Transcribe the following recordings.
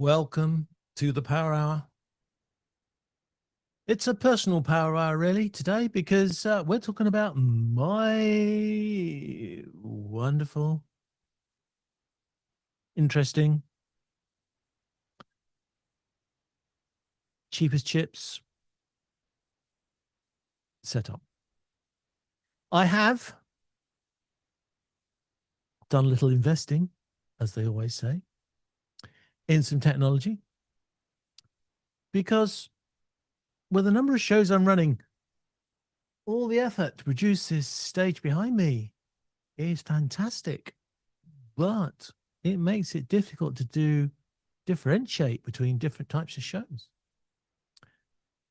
Welcome to the Power Hour. It's a personal Power Hour, really, today, because we're talking about my wonderful, interesting, cheapest chips setup. I have done a little investing, as they always say, in some technology, because with the number of shows I'm running, all the effort to produce this stage behind me is fantastic, but it makes it difficult to differentiate between different types of shows.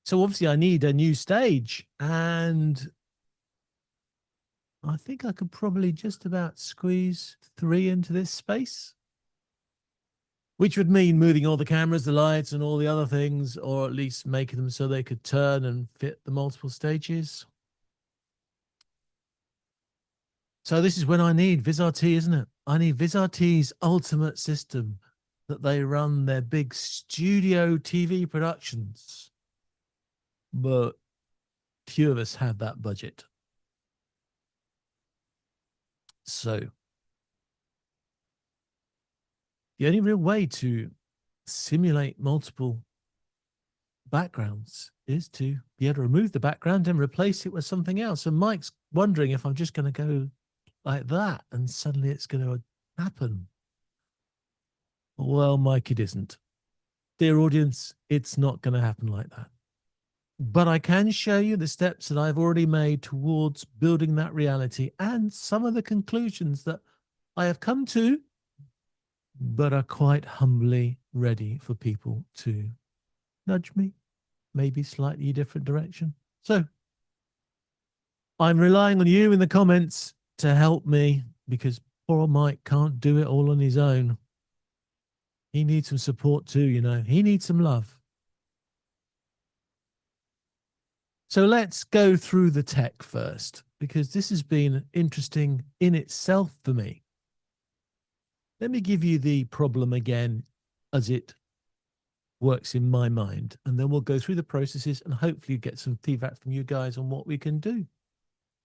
So obviously I need a new stage, and I think I could probably just about squeeze 3 into this space, which would mean moving all the cameras, the lights, and all the other things, or at least making them so they could turn and fit the multiple stages. So this is when I need VizRT, isn't it? I need VizRT's ultimate system that they run their big studio TV productions. But few of us have that budget. So the only real way to simulate multiple backgrounds is to be able to remove the background and replace it with something else. And Mike's wondering if I'm just going to go like that and suddenly it's going to happen. Well, Mike, it isn't. Dear audience, it's not going to happen like that. But I can show you the steps that I've already made towards building that reality and some of the conclusions that I have come to, but are quite humbly ready for people to nudge me, maybe slightly different direction. So I'm relying on you in the comments to help me, because poor Mike can't do it all on his own. He needs some support too, you know. He needs some love. So let's go through the tech first, because this has been interesting in itself for me. Let me give you the problem again as it works in my mind, and then we'll go through the processes and hopefully get some feedback from you guys on what we can do.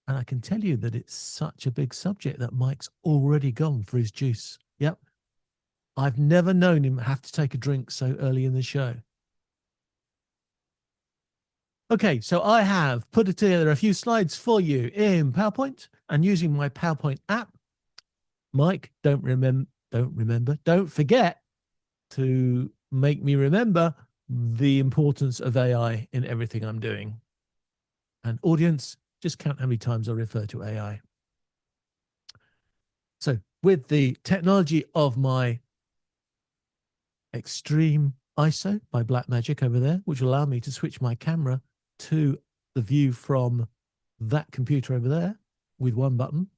And I can tell you that it's such a big subject that Mike's already gone for his juice. Yep. I've never known him have to take a drink so early in the show. Okay, so I have put together a few slides for you in PowerPoint and using my PowerPoint app. Mike, don't forget to make me remember the importance of AI in everything I'm doing. And audience, just count how many times I refer to AI. So with the technology of my Extreme ISO by Blackmagic over there, which will allow me to switch my camera to the view from that computer over there with one button.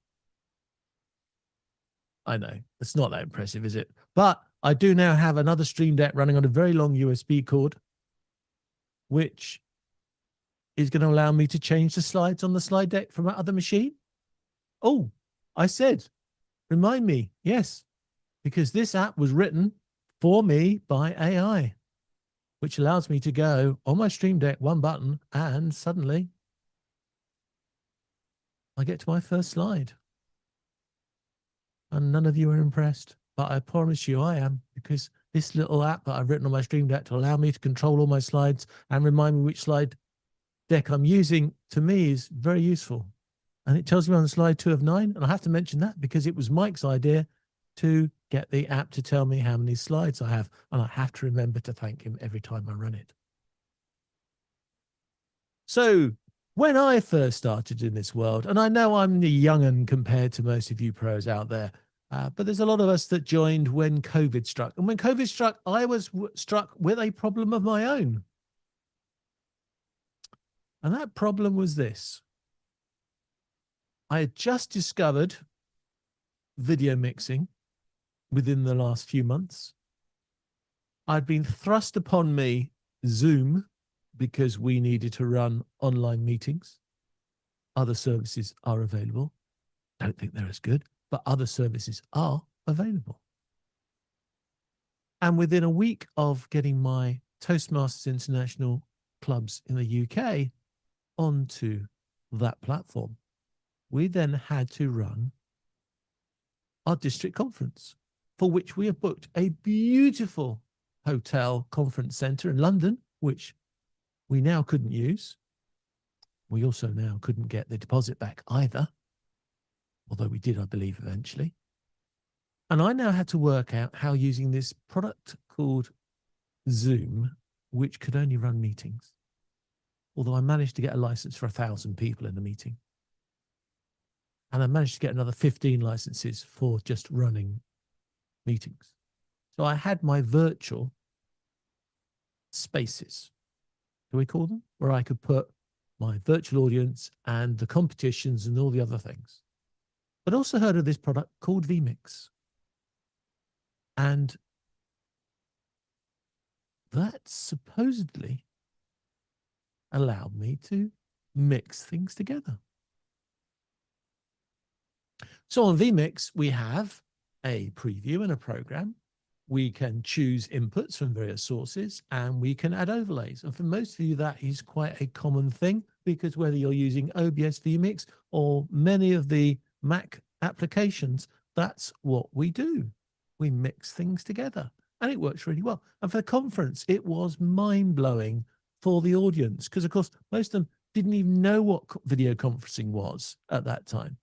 I know, it's not that impressive, is it? But I do now have another Stream Deck running on a very long USB cord, which is going to allow me to change the slides on the slide deck from that other machine. Oh, I said, remind me, yes, because this app was written for me by AI, which allows me to go on my Stream Deck, one button, and suddenly I get to my first slide. And none of you are impressed, but I promise you I am, because this little app that I've written on my Stream Deck to allow me to control all my slides and remind me which slide deck I'm using, to me, is very useful. And it tells me on slide 2 of 9, and I have to mention that because it was Mike's idea to get the app to tell me how many slides I have, and I have to remember to thank him every time I run it. So when I first started in this world, and I know I'm the young'un compared to most of you pros out there, but there's a lot of us that joined when COVID struck. And when COVID struck, I was struck with a problem of my own. And that problem was this. I had just discovered video mixing within the last few months. I'd been thrust upon me Zoom because we needed to run online meetings. Other services are available. Don't think they're as good, but other services are available. And within a week of getting my Toastmasters International clubs in the UK onto that platform, we then had to run our district conference, for which we have booked a beautiful hotel conference centre in London, which we now couldn't use. We also now couldn't get the deposit back either, although we did, I believe, eventually. And I now had to work out how using this product called Zoom, which could only run meetings, although I managed to get a license for 1,000 people in the meeting. And I managed to get another 15 licenses for just running meetings. So I had my virtual spaces, do we call them, where I could put my virtual audience and the competitions and all the other things. But also heard of this product called vMix. And that supposedly allowed me to mix things together. So on vMix, we have a preview and a program. We can choose inputs from various sources, and we can add overlays. And for most of you, that is quite a common thing, because whether you're using OBS vMix or many of the Mac applications, that's what we do. We mix things together, and it works really well. And for the conference, it was mind-blowing for the audience, because, of course, most of them didn't even know what video conferencing was at that time.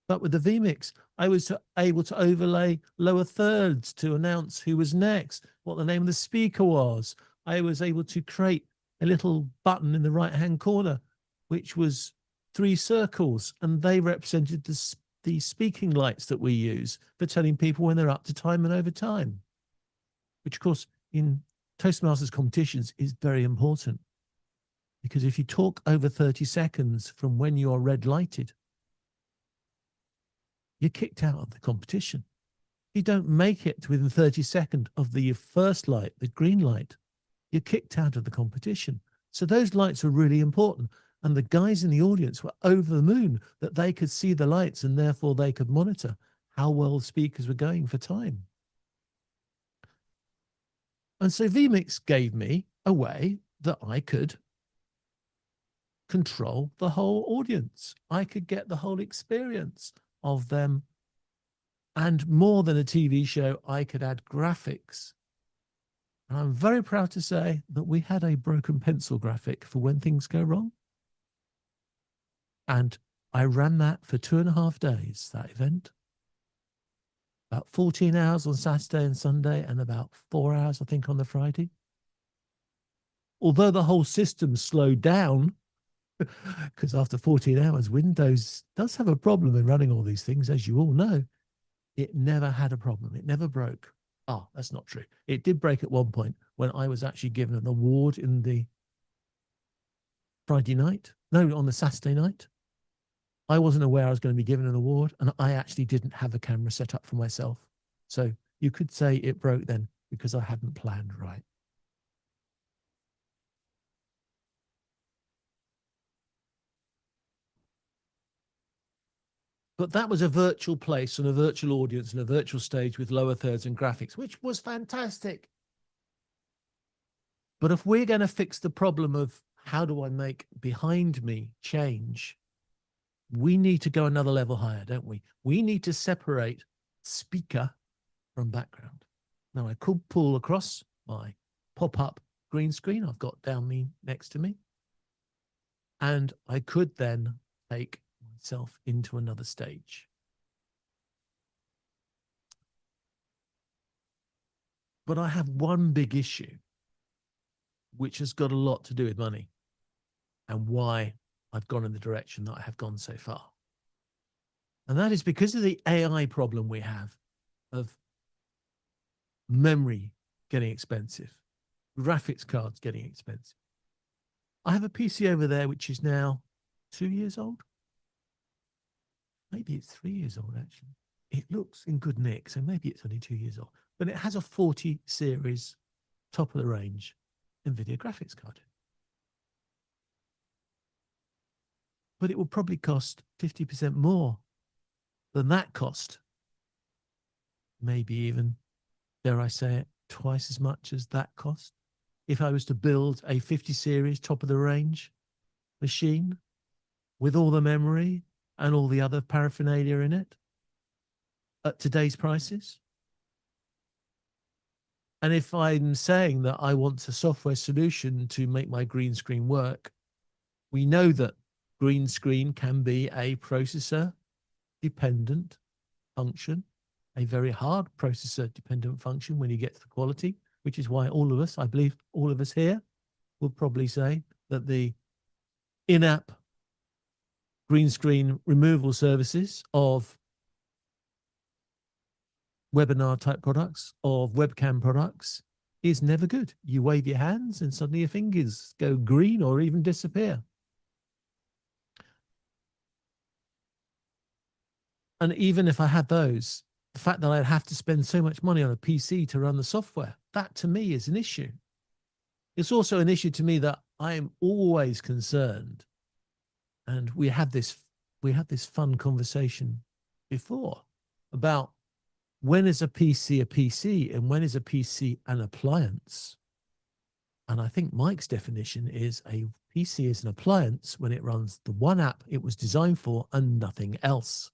But with the vMix, I was able to overlay lower thirds to announce who was next, what the name of the speaker was. I was able to create a little button in the right-hand corner, which was 3 circles, and they represented the speaking lights that we use for telling people when they're up to time and over time, which, of course, in Toastmasters competitions is very important, because if you talk over 30 seconds from when you are red lighted, you're kicked out of the competition. You don't make it to within 30 seconds of the first light, the green light, you're kicked out of the competition. So those lights are really important. And the guys in the audience were over the moon that they could see the lights, and therefore they could monitor how well speakers were going for time. And so vMix gave me a way that I could control the whole audience. I could get the whole experience of them. And more than a TV show, I could add graphics. And I'm very proud to say that we had a broken pencil graphic for when things go wrong. And I ran that for 2.5 days, that event. About 14 hours on Saturday and Sunday, and about 4 hours, I think, on the Friday. Although the whole system slowed down, because after 14 hours, Windows does have a problem in running all these things, as you all know. It never had a problem. It never broke. Oh, that's not true. It did break at one point when I was actually given an award in the Friday night. No, on the Saturday night. I wasn't aware I was going to be given an award, and I actually didn't have a camera set up for myself. So you could say it broke then because I hadn't planned right. But that was a virtual place and a virtual audience and a virtual stage with lower thirds and graphics, which was fantastic. But if we're going to fix the problem of how do I make behind me change, we need to go another level higher, don't we? We need to separate speaker from background. Now, I could pull across my pop-up green screen I've got down me next to me, and I could then take myself into another stage. But I have one big issue, which has got a lot to do with money and why I've gone in the direction that I have gone so far. And that is because of the AI problem we have of memory getting expensive, graphics cards getting expensive. I have a PC over there, which is now 2 years old. Maybe it's 3 years old, actually. It looks in good nick, so maybe it's only 2 years old. But it has a 40 series, top of the range NVIDIA graphics card. But it will probably cost 50% more than that cost. Maybe even, dare I say it, twice as much as that cost if I was to build a 50 series top of the range machine with all the memory and all the other paraphernalia in it at today's prices. And if I'm saying that I want a software solution to make my green screen work, we know that green screen can be a processor dependent function, a very hard processor dependent function when you get to the quality, which is why all of us, I believe all of us here, will probably say that the in-app green screen removal services of webinar type products, of webcam products, is never good. You wave your hands and suddenly your fingers go green or even disappear. And even if I had those, the fact that I'd have to spend so much money on a PC to run the software, that to me is an issue. It's also an issue to me that I am always concerned, and we had this fun conversation before about when is a PC and when is a PC an appliance? And I think Mike's definition is a PC is an appliance when it runs the one app it was designed for and nothing else.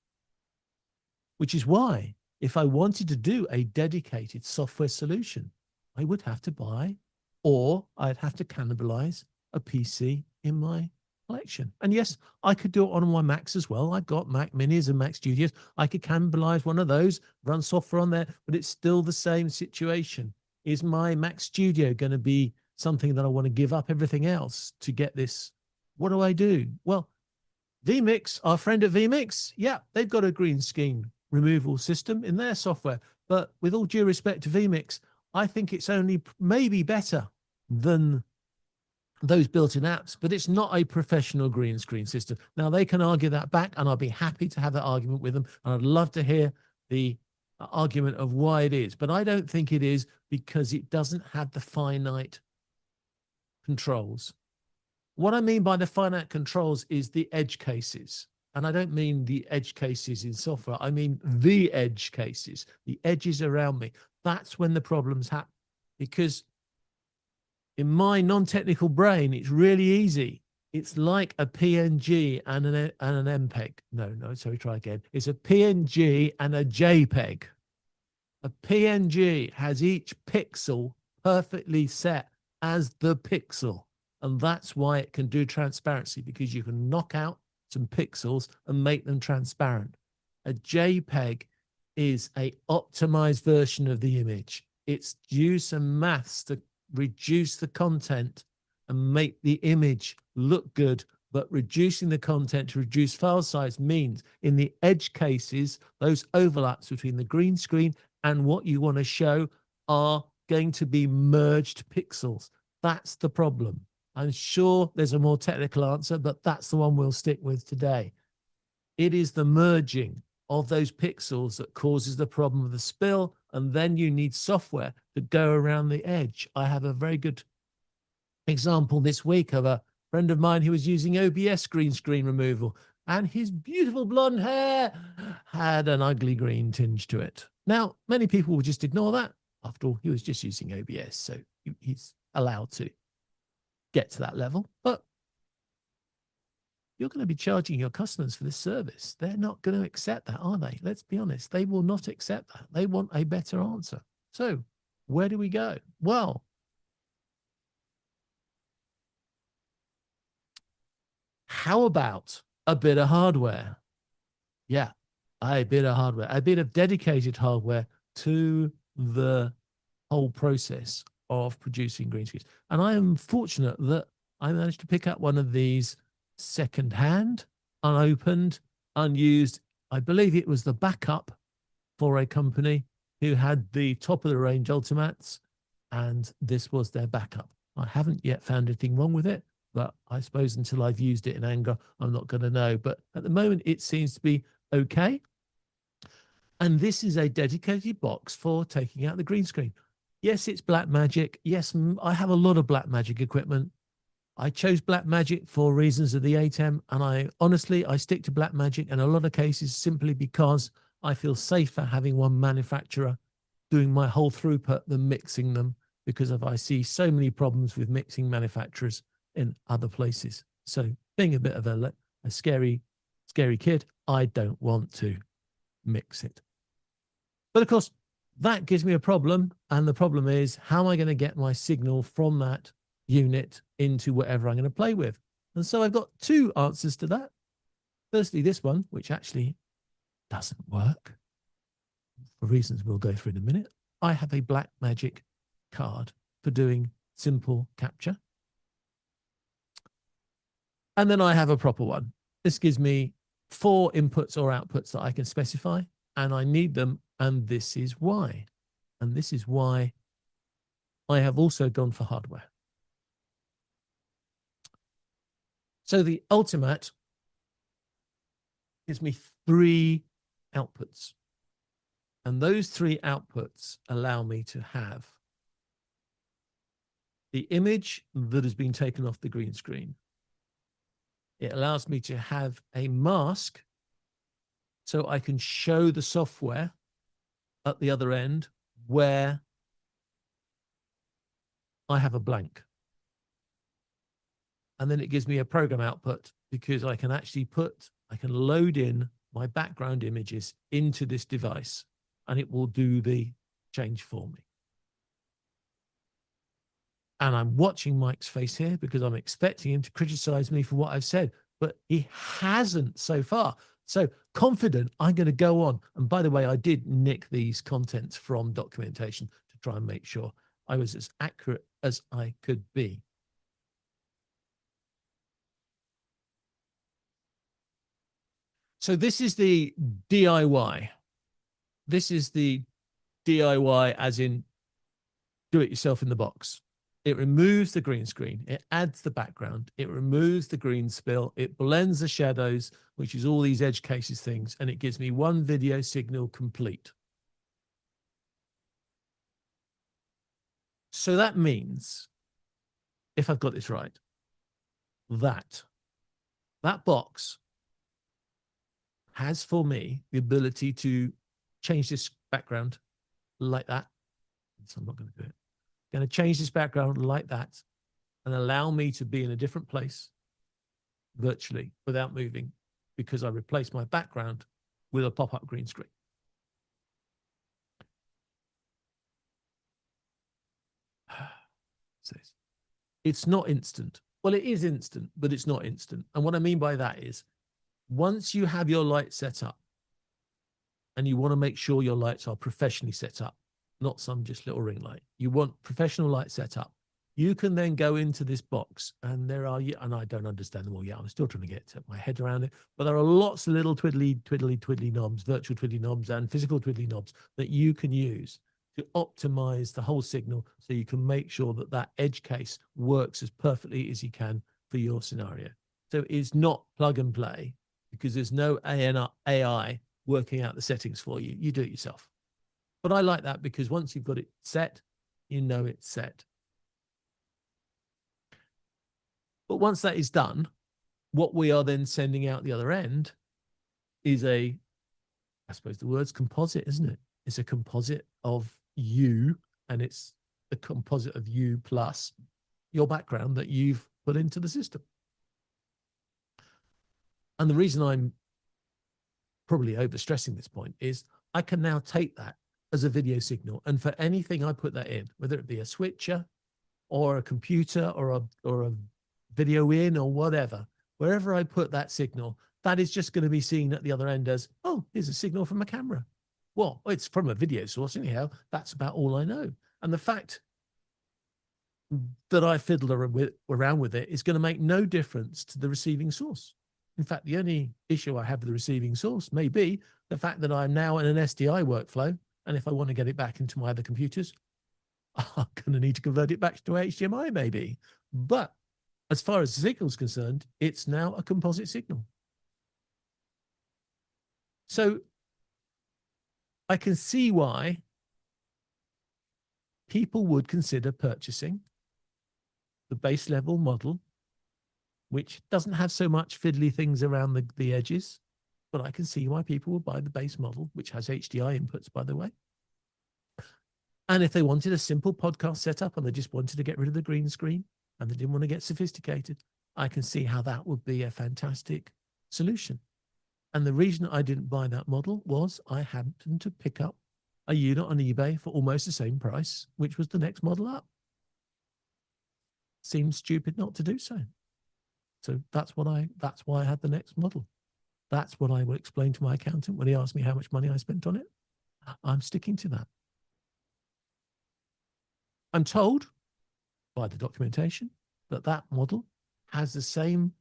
Which is why if I wanted to do a dedicated software solution, I would have to buy, or I'd have to cannibalize a PC in my collection. And yes, I could do it on my Macs as well. I've got Mac Minis and Mac Studios. I could cannibalize one of those, run software on there, but it's still the same situation. Is my Mac Studio going to be something that I want to give up everything else to get this? What do I do? Well, vMix, our friend at vMix, yeah, they've got a green screen removal system in their software. But with all due respect to vMix, I think it's only maybe better than those built-in apps, but it's not a professional green screen system. Now, they can argue that back, and I'll be happy to have that argument with them. And I'd love to hear the argument of why it is. But I don't think it is because it doesn't have the finite controls. What I mean by the finite controls is the edge cases. And I don't mean the edge cases in software. I mean the edge cases, the edges around me. That's when the problems happen. Because in my non-technical brain, it's really easy. It's like a PNG and an MPEG. No, sorry, try again. It's a PNG and a JPEG. A PNG has each pixel perfectly set as the pixel. And that's why it can do transparency, because you can knock out some pixels and make them transparent. A JPEG is a optimized version of the image. It's used some maths to reduce the content and make the image look good, but reducing the content to reduce file size means in the edge cases, those overlaps between the green screen and what you want to show are going to be merged pixels. That's the problem. I'm sure there's a more technical answer, but that's the one we'll stick with today. It is the merging of those pixels that causes the problem of the spill, and then you need software to go around the edge. I have a very good example this week of a friend of mine who was using OBS green screen removal, and his beautiful blonde hair had an ugly green tinge to it. Now, many people will just ignore that. After all, he was just using OBS, so he's allowed to get to that level. But you're going to be charging your customers for this service. They're not going to accept that, are they? Let's be honest. They will not accept that. They want a better answer. So where do we go? Well, how about a bit of hardware? Yeah, a bit of hardware, a bit of dedicated hardware to the whole process of producing green screens. And I am fortunate that I managed to pick up one of these secondhand, unopened, unused. I believe it was the backup for a company who had the top of the range Ultimats, and this was their backup. I haven't yet found anything wrong with it, but I suppose until I've used it in anger, I'm not going to know. But at the moment, it seems to be okay. And this is a dedicated box for taking out the green screen. Yes, it's Blackmagic. Yes, I have a lot of Blackmagic equipment. I chose Blackmagic for reasons of the ATEM, and I stick to Blackmagic in a lot of cases simply because I feel safer having one manufacturer doing my whole throughput than mixing them, because I see so many problems with mixing manufacturers in other places. So being a bit of a scary kid, I don't want to mix it. But of course, that gives me a problem. And the problem is, how am I going to get my signal from that unit into whatever I'm going to play with? And so I've got two answers to that. Firstly, this one, which actually doesn't work for reasons we'll go through in a minute. I have a Black Magic card for doing simple capture. And then I have a proper one. This gives me 4 inputs or outputs that I can specify, and I need them, and this is why. And this is why I have also gone for hardware. So the Ultimate gives me 3 outputs. And those 3 outputs allow me to have the image that has been taken off the green screen. It allows me to have a mask so I can show the software at the other end where I have a blank. And then it gives me a program output, because I can actually I can load in my background images into this device, and it will do the change for me. And I'm watching Mike's face here because I'm expecting him to criticize me for what I've said, but he hasn't so far. So confident, I'm going to go on. And by the way, I did nick these contents from documentation to try and make sure I was as accurate as I could be. So this is the DIY. This is the DIY as in do it yourself in the box. It removes the green screen. It adds the background. It removes the green spill. It blends the shadows, which is all these edge cases things, and it gives me one video signal complete. So that means, if I've got this right, that box has for me the ability to change this background like that. So I'm not going to do it. I'm going to change this background like that and allow me to be in a different place virtually without moving, because I replace my background with a pop-up green screen. It's not instant. Well, it is instant, but it's not instant. And what I mean by that is, once you have your light set up, and you want to make sure your lights are professionally set up, not some just little ring light. You want professional light set up. You can then go into this box, and there are, and I don't understand them all yet. I'm still trying to get my head around it, but there are lots of little twiddly knobs, virtual twiddly knobs and physical twiddly knobs that you can use to optimize the whole signal, so you can make sure that that edge case works as perfectly as you can for your scenario. So it's not plug and play, because there's no AI working out the settings for you. You do it yourself. But I like that, because once you've got it set, you know it's set. But once that is done, what we are then sending out the other end is I suppose the word's composite, isn't it? It's a composite of you, and it's a composite of you plus your background that you've put into the system. And the reason I'm probably overstressing this point is I can now take that as a video signal, and for anything I put that in, whether it be a switcher or a computer or a video in or whatever, wherever I put that signal, that is just going to be seen at the other end as, oh, here's a signal from a camera. Well, it's from a video source anyhow. That's about all I know. And the fact that I fiddle around with it is going to make no difference to the receiving source. In fact, the only issue I have with the receiving source may be the fact that I'm now in an SDI workflow, and if I want to get it back into my other computers, I'm going to need to convert it back to HDMI maybe. But as far as the signal is concerned, it's now a composite signal. So I can see why people would consider purchasing the base level model, which doesn't have so much fiddly things around the edges, but I can see why people will buy the base model, which has HDI inputs, by the way. And if they wanted a simple podcast setup and they just wanted to get rid of the green screen and they didn't want to get sophisticated, I can see how that would be a fantastic solution. And the reason I didn't buy that model was I happened to pick up a unit on eBay for almost the same price, which was the next model up. Seems stupid not to do so. So that's why I had the next model. That's what I will explain to my accountant when he asks me how much money I spent on it. I'm sticking to that. I'm told by the documentation that that model has the same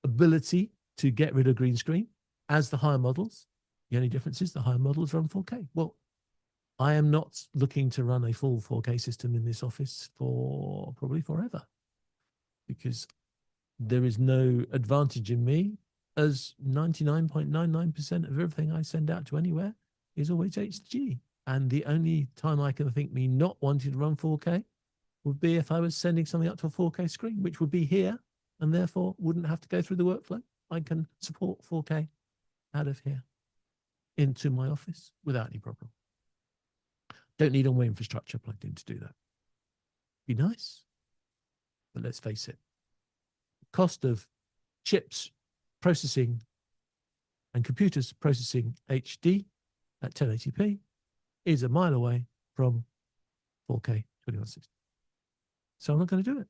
ability to get rid of green screen as the higher models. The only difference is the higher models run 4K. Well, I am not looking to run a full 4K system in this office for probably forever, because there is no advantage in me, as 99.99% of everything I send out to anywhere is always HG. And the only time I can think me not wanting to run 4K would be if I was sending something up to a 4K screen, which would be here and therefore wouldn't have to go through the workflow. I can support 4K out of here into my office without any problem. Don't need all my infrastructure plugged in to do that. Be nice, but let's face it, cost of chips processing and computers processing HD at 1080p is a mile away from 4K 2160. So I'm not going to do it.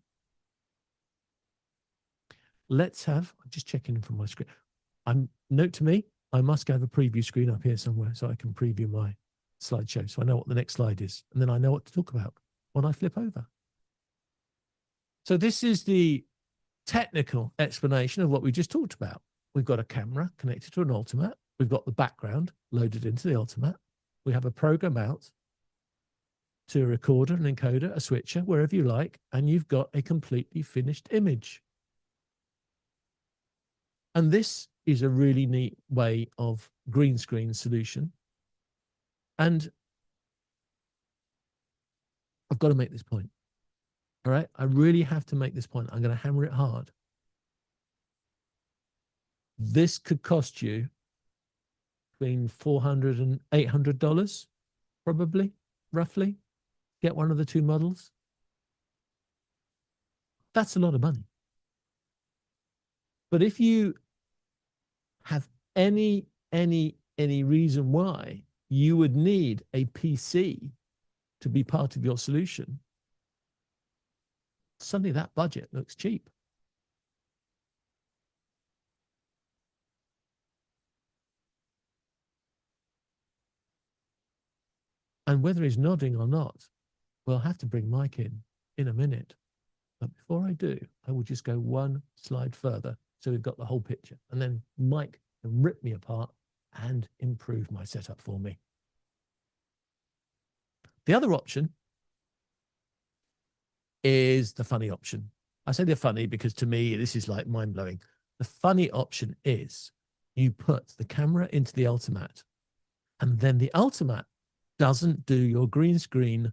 Let's have, I'm just checking from my screen. Note to me, I must have a preview screen up here somewhere so I can preview my slideshow, so I know what the next slide is, and then I know what to talk about when I flip over. So this is the technical explanation of what we just talked about. We've got a camera connected to an Ultimat. We've got the background loaded into the Ultimat. We have a program out to a recorder, an encoder, a switcher, wherever you like, and you've got a completely finished image. And this is a really neat way of green screen solution. And I've got to make this point. All right, I really have to make this point. I'm going to hammer it hard. This could cost you between $400 and $800, probably, roughly. Get one of the two models. That's a lot of money. But if you have any reason why you would need a PC to be part of your solution, suddenly that budget looks cheap. And whether he's nodding or not, we'll have to bring Mike in a minute. But before I do, I will just go one slide further so we've got the whole picture. And then Mike can rip me apart and improve my setup for me. The other option is the funny option. I say they're funny because to me, this is like mind-blowing. The funny option is you put the camera into the Ultimat, and then the Ultimat doesn't do your green screen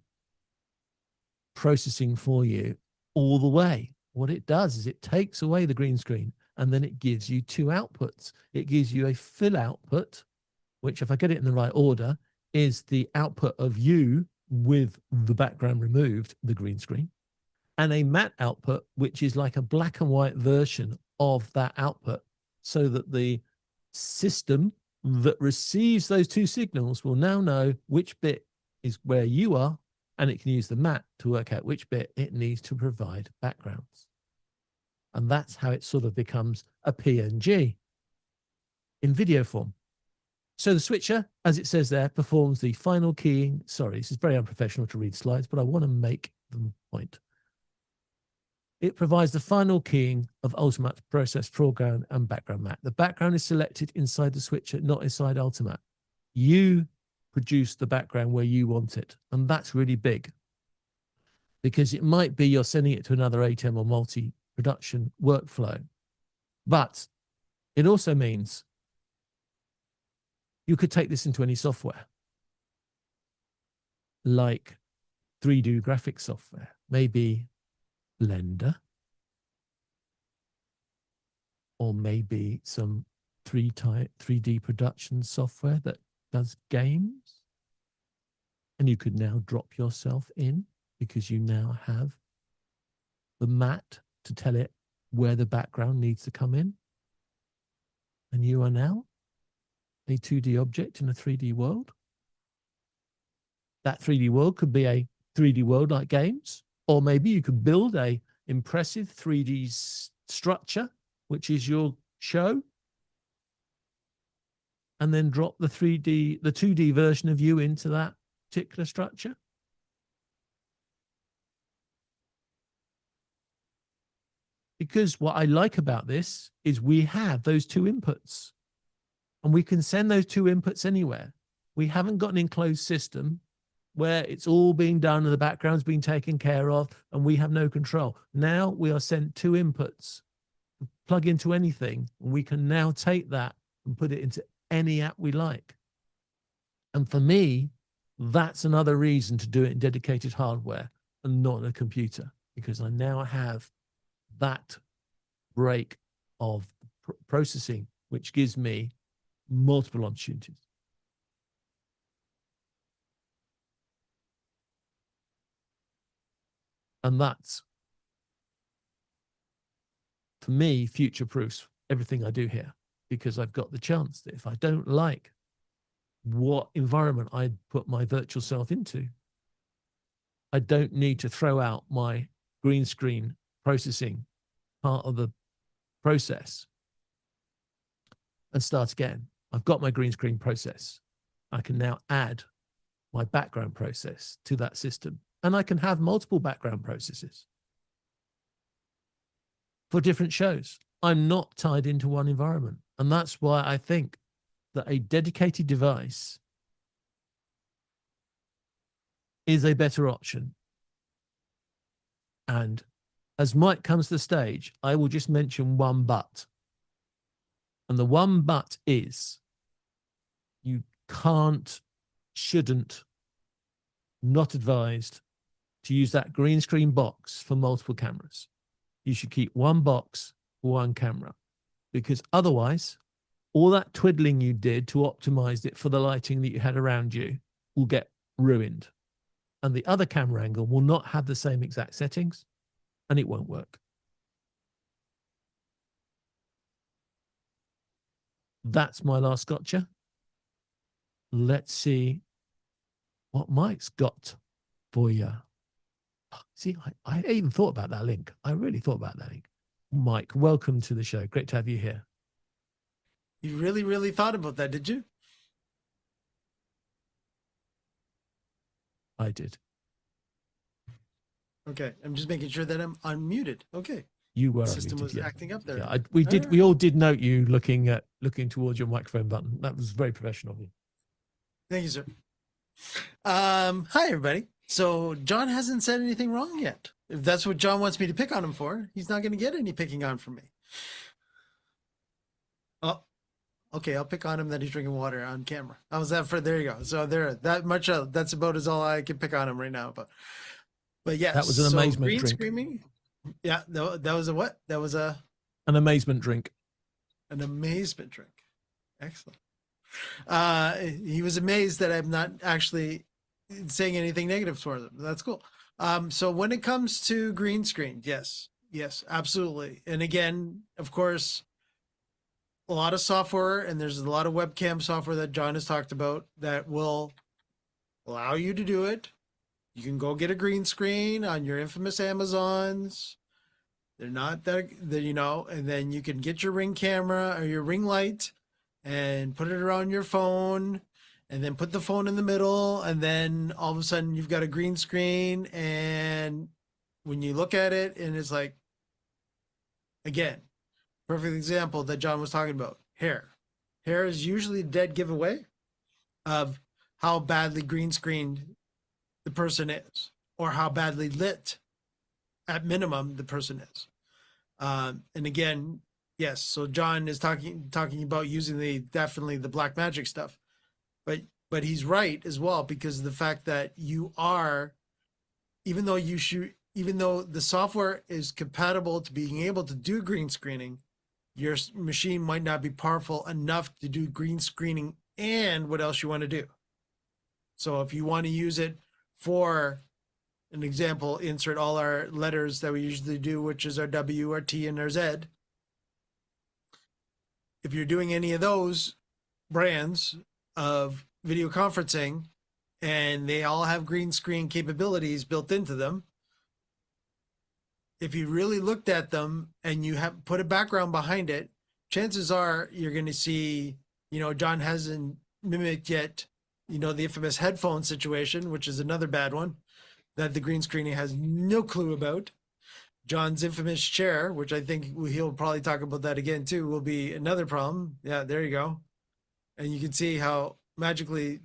processing for you all the way. What it does is it takes away the green screen, and then it gives you two outputs. It gives you a fill output, which, if I get it in the right order, is the output of you with the background removed, the green screen, and a matte output, which is like a black and white version of that output, so that the system that receives those two signals will now know which bit is where you are, and it can use the matte to work out which bit it needs to provide backgrounds. And that's how it sort of becomes a PNG in video form. So the switcher, as it says there, performs the final keying. Sorry, this is very unprofessional to read slides, but I want to make the point. It provides the final keying of Ultimat process foreground and background matte. The background is selected inside the switcher, not inside Ultimat. You produce the background where you want it. And that's really big, because it might be you're sending it to another ATEM or multi-production workflow. But it also means you could take this into any software, like 3D graphics software, maybe Blender, or maybe some 3D production software that does games, And you could now drop yourself in because you now have the mat to tell it where the background needs to come in. And you are now a 2D object in a 3D world. That 3D world could be a 3D world like games, or maybe you could build a impressive 3D structure, which is your show, and then drop the 2D version of you into that particular structure. Because what I like about this is we have those two inputs and we can send those two inputs anywhere. We haven't got an enclosed system where it's all being done and the background's being taken care of and we have no control. Now we are sent two inputs, plug into anything, and we can now take that and put it into any app we like. And for me, that's another reason to do it in dedicated hardware and not on a computer, because I now have that break of processing, which gives me multiple opportunities. And that's, for me, future-proofs everything I do here, because I've got the chance that if I don't like what environment I put my virtual self into, I don't need to throw out my green screen processing part of the process and start again. I've got my green screen process. I can now add my background process to that system, and I can have multiple background processes for different shows. I'm not tied into one environment. And that's why I think that a dedicated device is a better option. And as Mike comes to the stage, I will just mention one but. And the one but is you can't, shouldn't, not advised to use that green screen box for multiple cameras. You should keep one box for one camera, because otherwise all that twiddling you did to optimize it for the lighting that you had around you will get ruined. And the other camera angle will not have the same exact settings and it won't work. That's my last gotcha. Let's see what Mike's got for you. See, I even thought about that link. I really thought about that link. Mike, welcome to the show. Great to have you here. You really, really thought about that, did you? I did. Okay, I'm just making sure that I'm unmuted. Okay. You were. The system was acting up there. Yeah, we all did note you looking towards your microphone button. That was very professional of you. Thank you, sir. Hi, everybody. So John hasn't said anything wrong yet. If that's what John wants me to pick on him for, he's not going to get any picking on from me. Oh, okay. I'll pick on him that he's drinking water on camera. I was that for, there you go. So that's about as all I can pick on him right now. But yes. That was an amazement green drink. Screaming. Yeah. That was a what? That was an amazement drink. An amazement drink. Excellent. He was amazed that I'm not actually saying anything negative towards him. That's cool. So when it comes to green screen, yes, absolutely. And again, of course, a lot of software, and there's a lot of webcam software that John has talked about that will allow you to do it. You can go get a green screen on your infamous Amazons. They're not that, and then you can get your Ring camera or your ring light and put it around your phone, and then put the phone in the middle, and then all of a sudden you've got a green screen, and when you look at it, and it's like, again, perfect example that John was talking about, hair. Hair is usually a dead giveaway of how badly green screened the person is, or how badly lit, at minimum, the person is. And again, yes, so John is talking about using definitely the black magic stuff, but he's right as well, because of the fact that you are, even though the software is compatible to being able to do green screening, your machine might not be powerful enough to do green screening and what else you want to do. So if you want to use it for an example, insert all our letters that we usually do, which is our W, our T, and our Z. If you're doing any of those brands of video conferencing and they all have green screen capabilities built into them, if you really looked at them and you have put a background behind it, chances are you're going to see, John hasn't mimicked yet, the infamous headphone situation, which is another bad one that the green screening has no clue about. John's infamous chair, which I think he'll probably talk about that again too, will be another problem. Yeah, there you go. And you can see how magically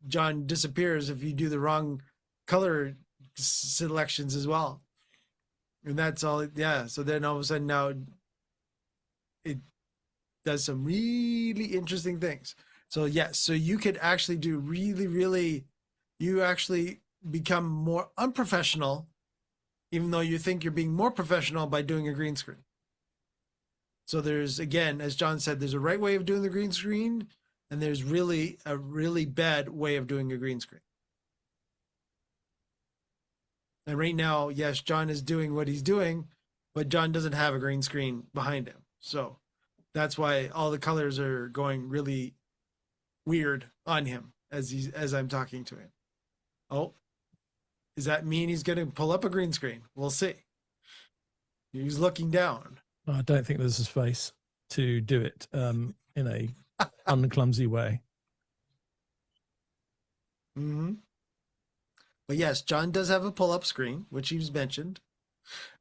John disappears if you do the wrong color selections as well. And that's all. Yeah. So then all of a sudden now it does some really interesting things. So yes, so you could actually do you actually become more unprofessional, even though you think you're being more professional by doing a green screen. So there's, again, as John said, there's a right way of doing the green screen, and there's really a really bad way of doing a green screen. And right now, yes, John is doing what he's doing, but John doesn't have a green screen behind him. So that's why all the colors are going really weird on him as I'm talking to him. Oh, does that mean he's going to pull up a green screen? We'll see. He's looking down. I don't think there's a space to do it in a unclumsy way. Mm-hmm. But yes, John does have a pull-up screen, which he's mentioned.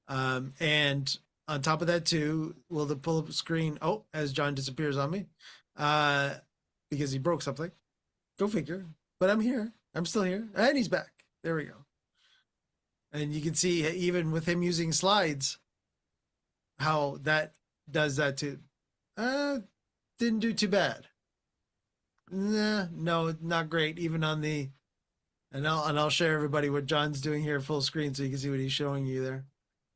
And on top of that too, will the pull-up screen, as John disappears on me, because he broke something. Go figure. But I'm here. I'm still here. And he's back. There we go. And you can see even with him using slides, how that does that too. Didn't do too bad. Nah, no, not great. Even on the, and I'll share everybody what John's doing here full screen so you can see what he's showing you there.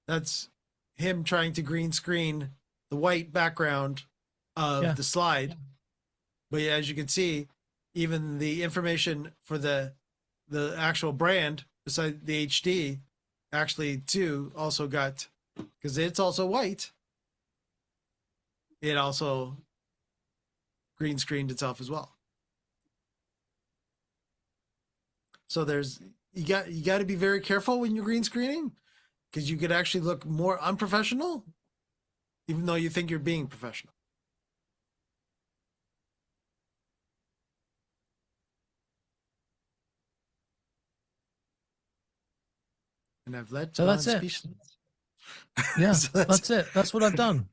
That's him trying to green screen the white background of the slide. But yeah, as you can see, even the information for the actual brand beside the HD actually too also got, because it's also white, it also green screened itself as well. So you got to be very careful when you're green screening, because you could actually look more unprofessional even though you think you're being professional. And I've let So John that's it. speak. Yeah, So that's it. That's what I've done.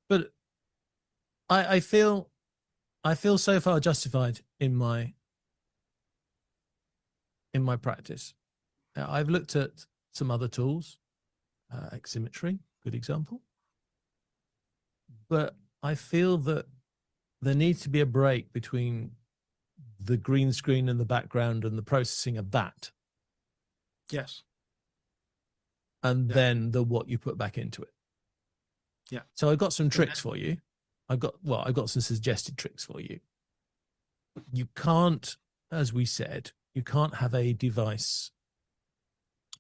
But I feel so far justified in my practice. I've looked at some other tools, Ximmetry, good example. But I feel that there needs to be a break between the green screen and the background and the processing of that. Yes. And then what you put back into it. Yeah. So I've got some tricks for you. I've got some suggested tricks for you. You can't, as we said, you can't have a device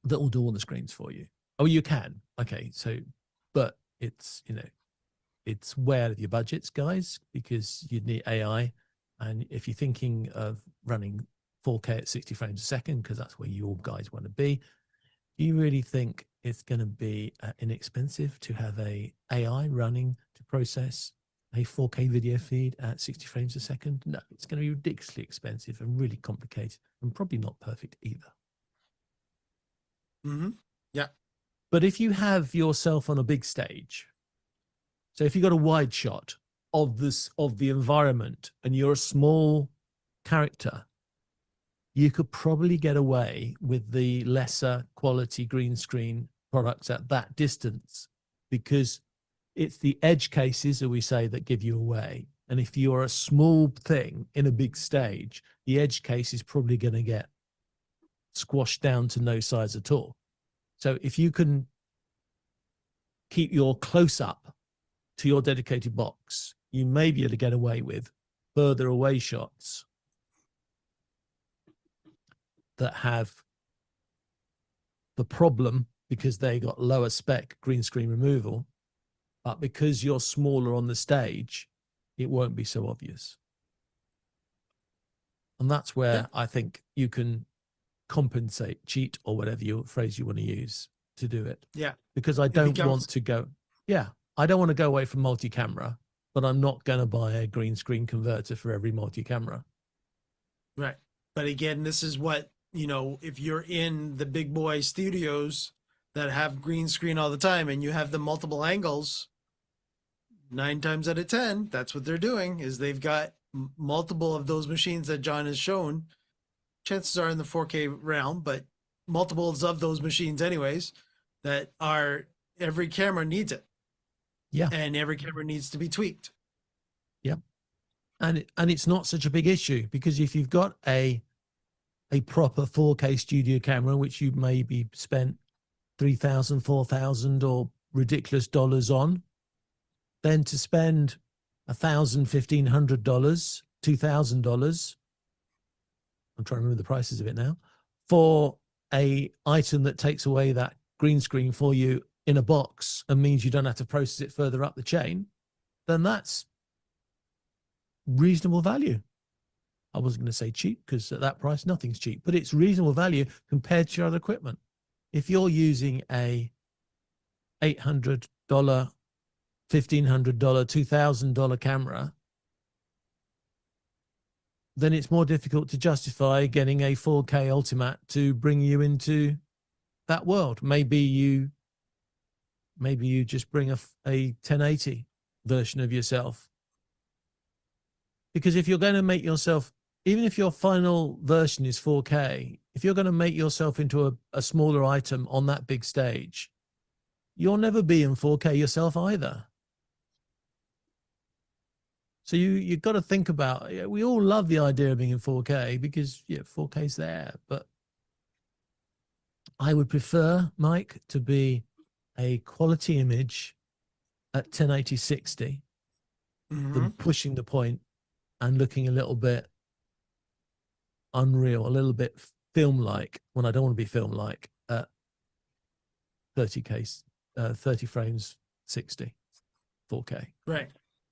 that will do all the screens for you. Oh, you can. Okay. So, but it's, it's way out of your budgets, guys, because you'd need AI. And if you're thinking of running 4K at 60 frames a second, because that's where you all guys want to be, do you really think it's going to be inexpensive to have a AI running to process a 4K video feed at 60 frames a second? No, it's going to be ridiculously expensive and really complicated and probably not perfect either. Mm-hmm. Yeah. But if you have yourself on a big stage, so if you got a wide shot of the environment and you're a small character, you could probably get away with the lesser quality green screen products at that distance, because it's the edge cases, as we say, that give you away. And if you're a small thing in a big stage, the edge case is probably going to get squashed down to no size at all. So if you can keep your close up to your dedicated box, you may be able to get away with further away shots that have the problem because they got lower spec green screen removal, but because you're smaller on the stage, it won't be so obvious. And that's where I think you can compensate, cheat, or whatever phrase you want to use to do it. Yeah. Because I don't want to go, I don't want to go away from multi-camera, but I'm not going to buy a green screen converter for every multi-camera. Right. But again, this is what, if you're in the big boy studios that have green screen all the time and you have the multiple angles, 9 times out of 10, that's what they're doing, is they've got multiple of those machines that John has shown. Chances are in the 4K realm, but multiples of those machines anyways, that are, every camera needs it. Yeah. And every camera needs to be tweaked. Yeah. And it's not such a big issue, because if you've got a proper 4K studio camera, which you maybe spent $3,000, $4,000 or ridiculous dollars on, then to spend $1,000, $1,500, $2,000, I'm trying to remember the prices of it now, for a item that takes away that green screen for you in a box and means you don't have to process it further up the chain, then that's reasonable value. I wasn't going to say cheap, because at that price, nothing's cheap, but it's reasonable value compared to your other equipment. If you're using a $800, $1,500, $2,000 camera, then it's more difficult to justify getting a 4K Ultimate to bring you into that world. Maybe you just bring a 1080 version of yourself. Because if you're going to make yourself, even if your final version is 4K, if you're going to make yourself into a smaller item on that big stage, you'll never be in 4K yourself either. So you've got to think about, we all love the idea of being in 4K because 4K is there, but I would prefer, Mike, to be a quality image at 1080 60 than pushing the point and looking a little bit unreal, a little bit film-like, when I don't want to be film-like, at 30K, 30 frames, 60, 4K. Right.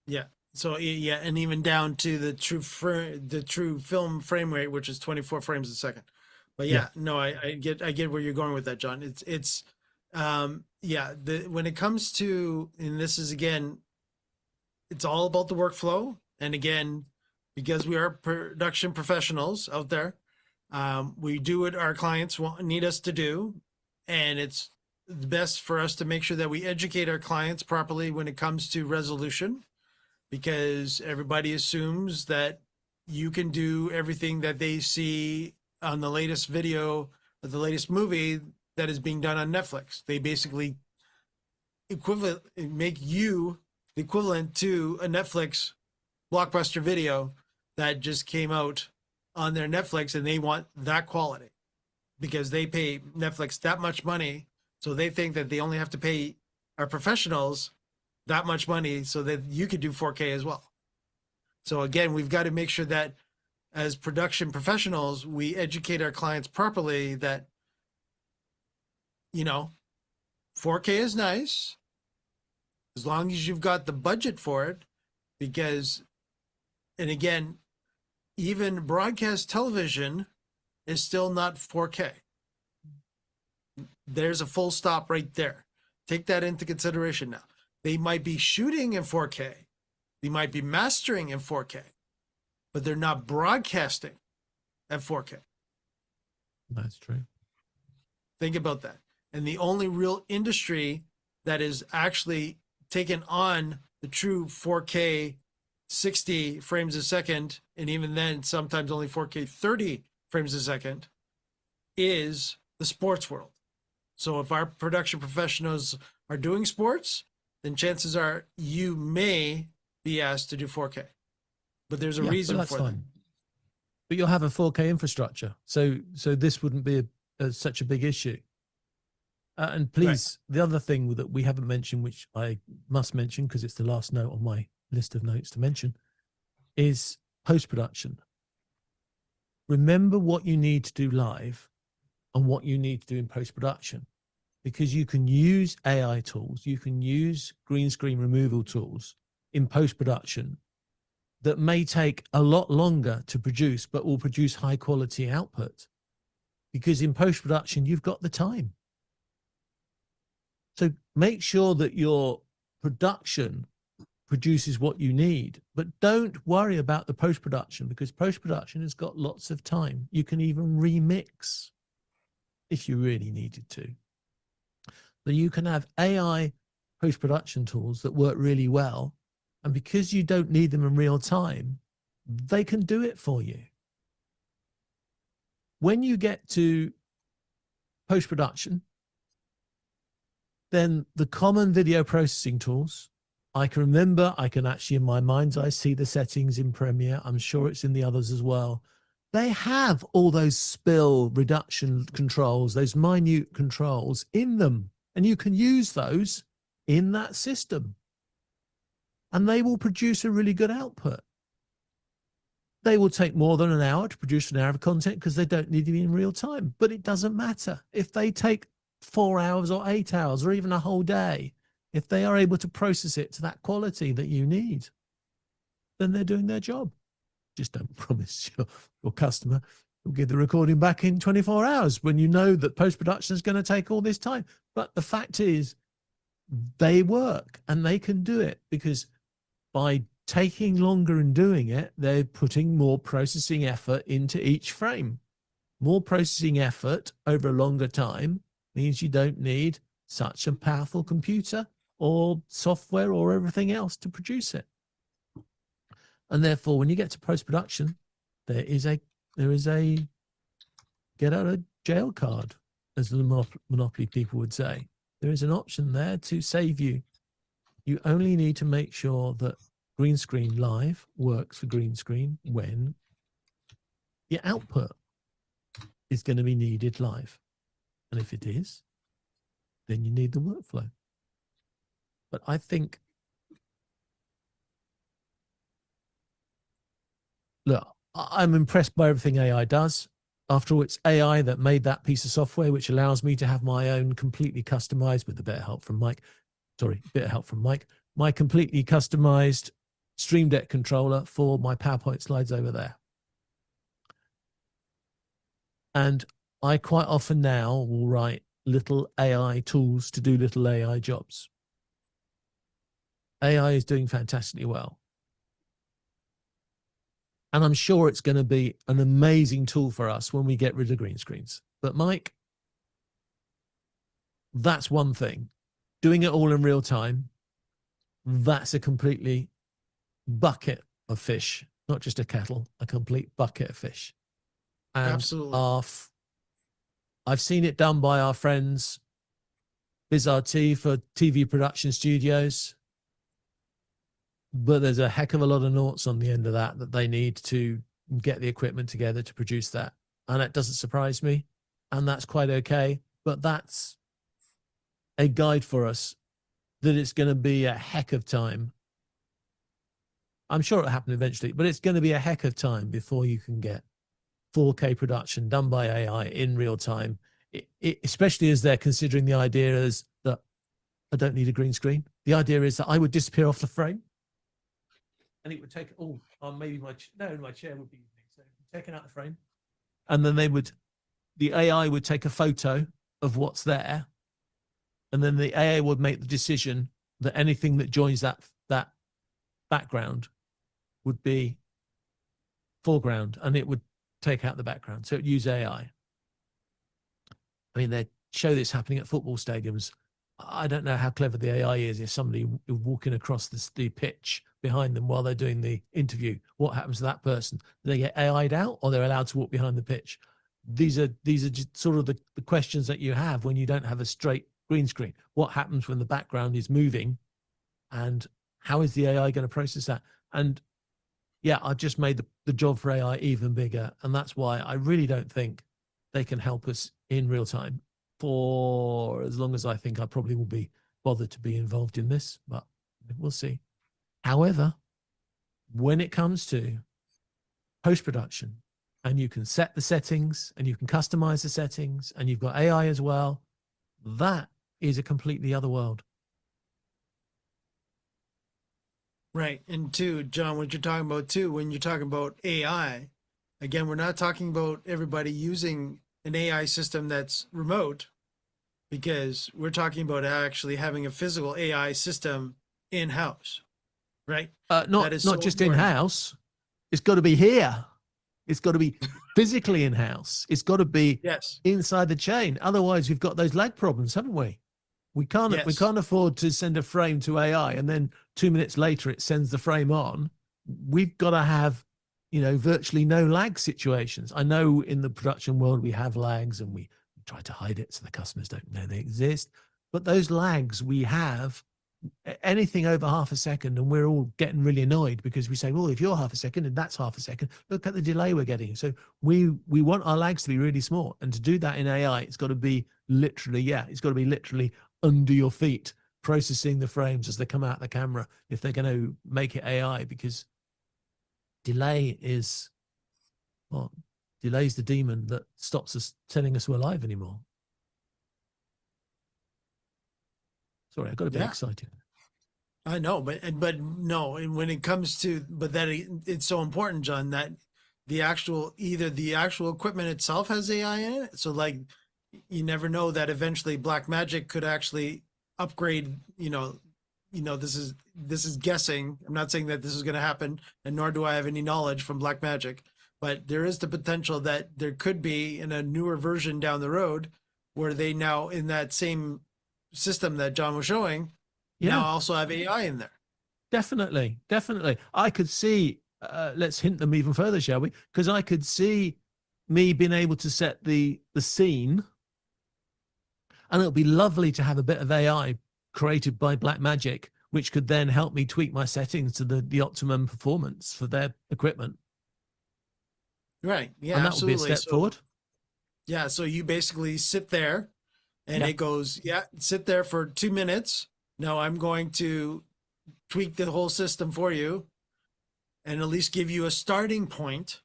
Yeah. So yeah, and even down to the true film frame rate, which is 24 frames a second. But no, I get where you're going with that, John. It's when it comes to, and this is again, it's all about the workflow. And again, because we are production professionals out there, we do what our clients need us to do, and it's the best for us to make sure that we educate our clients properly when it comes to resolution, because everybody assumes that you can do everything that they see on the latest video or the latest movie that is being done on Netflix. They basically make you the equivalent to a Netflix blockbuster video that just came out on their Netflix, and they want that quality because they pay Netflix that much money. So they think that they only have to pay our professionals that much money so that you could do 4K as well. So again, we've got to make sure that as production professionals, we educate our clients properly that, 4K is nice as long as you've got the budget for it, because, and again, even broadcast television is still not 4K. There's a full stop right there. Take that into consideration now. They might be shooting in 4K. They might be mastering in 4K, but they're not broadcasting at 4K. That's true. Think about that. And the only real industry that is actually taken on the true 4K 60 frames a second, and even then sometimes only 4K 30 frames a second, is the sports world. So if our production professionals are doing sports, then chances are you may be asked to do 4K. But there's a reason for that. But you'll have a 4K infrastructure. So this wouldn't be such a big issue. And please, the other thing that we haven't mentioned, which I must mention because it's the last note on my list of notes to mention, is post-production. remember what you need to do live and what you need to do in post-production, because you can use AI tools, you can use green screen removal tools in post-production that may take a lot longer to produce, but will produce high quality output, because in post-production, you've got the time. So make sure that your production produces what you need, but don't worry about the post-production, because post-production has got lots of time. You can even remix if you really needed to. But you can have AI post-production tools that work really well. And because you don't need them in real time, they can do it for you. When you get to post-production, then the common video processing tools, I can remember, I can actually, in my mind's eye, see the settings in Premiere. I'm sure it's in the others as well. They have all those spill reduction controls, those minute controls in them. And you can use those in that system. And they will produce a really good output. They will take more than an hour to produce an hour of content because they don't need to be in real time. But it doesn't matter. If they take 4 hours or 8 hours or even a whole day, if they are able to process it to that quality that you need, then they're doing their job. Just don't promise your customer will give the recording back in 24 hours when you know that post-production is going to take all this time. But the fact is, they work and they can do it, because by taking longer and doing it, they're putting more processing effort into each frame. More processing effort over a longer time means you don't need such a powerful computer or software or everything else to produce it. And therefore, when you get to post-production, there is a get out of jail card, as the Monopoly people would say. There is an option there to save you. You only need to make sure that Greenscreen Live works for Greenscreen when your output is going to be needed live. And if it is, then you need the workflow. But I think, look, I'm impressed by everything AI does. After all, it's AI that made that piece of software, which allows me to have my own completely customized, with a bit of help from Mike, my completely customized Stream Deck controller for my PowerPoint slides over there. And I quite often now will write little AI tools to do little AI jobs. AI is doing fantastically well. And I'm sure it's going to be an amazing tool for us when we get rid of green screens. But Mike, that's one thing. Doing it all in real time, that's a completely bucket of fish, not just a kettle, a complete bucket of fish. And Absolutely. I've seen it done by our friends, BizRT for TV production studios. But there's a heck of a lot of noughts on the end of that they need to get the equipment together to produce that. And that doesn't surprise me. And that's quite okay. But that's a guide for us that it's going to be a heck of time. I'm sure it'll happen eventually, but it's going to be a heck of time before you can get 4K production done by AI in real time, especially as they're considering the idea as that I don't need a green screen. The idea is that I would disappear off the frame. And it would take, maybe my chair would be taken out of the frame. And then the AI would take a photo of what's there. And then the AI would make the decision that anything that joins that background would be foreground, and it would take out the background. So it would use AI. I mean, they show this happening at football stadiums. I don't know how clever the AI is. If somebody walking across the pitch behind them while they're doing the interview, what happens to that person? Do they get AI'd out, or they're allowed to walk behind the pitch? These are just sort of the questions that you have when you don't have a straight green screen. What happens when the background is moving, and how is the AI going to process that? And yeah, I just made the job for AI even bigger. And that's why I really don't think they can help us in real time for as long as I think I probably will be bothered to be involved in this, but we'll see. However, when it comes to post-production and you can set the settings and you can customize the settings and you've got AI as well, that is a completely other world. Right. And two, John, what you're talking about too, when you're talking about AI, again, we're not talking about everybody using an AI system that's remote, because we're talking about actually having a physical AI system in house, right? That is Not so just in important. house. It's got to be here. It's got to be physically in house. It's got to be Yes. inside the chain. Otherwise, we've got those lag problems, haven't we? We Yes. can't afford to send a frame to AI and then 2 minutes later it sends the frame on. We've got to have, virtually no lag situations. I know in the production world we have lags and we try to hide it so the customers don't know they exist. But those lags we have, anything over half a second, and we're all getting really annoyed because we say, well, if you're half a second and that's half a second, look at the delay we're getting. So we want our lags to be really small, and to do that in AI, it's got to be literally under your feet, processing the frames as they come out the camera if they're going to make it AI, because delay is delay's the demon that stops us telling us we're live anymore. Sorry, I got a bit Yeah. excited. I know, but no, and when it comes to, but that it's so important, John, that either the actual equipment itself has AI in it. So like, you never know that eventually Black Magic could actually upgrade. This is guessing. I'm not saying that this is going to happen, and nor do I have any knowledge from Black Magic, but there is the potential that there could be in a newer version down the road where they now, in that same system that John was showing, now Yeah. also have AI in there. Definitely, definitely. I could see, let's hint them even further, shall we? Because I could see me being able to set the scene, and it'll be lovely to have a bit of AI created by Blackmagic, which could then help me tweak my settings to the optimum performance for their equipment. Right. Yeah, And that would be a absolutely. step So forward. yeah, so you basically sit there and Yeah. it goes, yeah, sit there for 2 minutes. No, I'm going to tweak the whole system for you and at least give you a starting point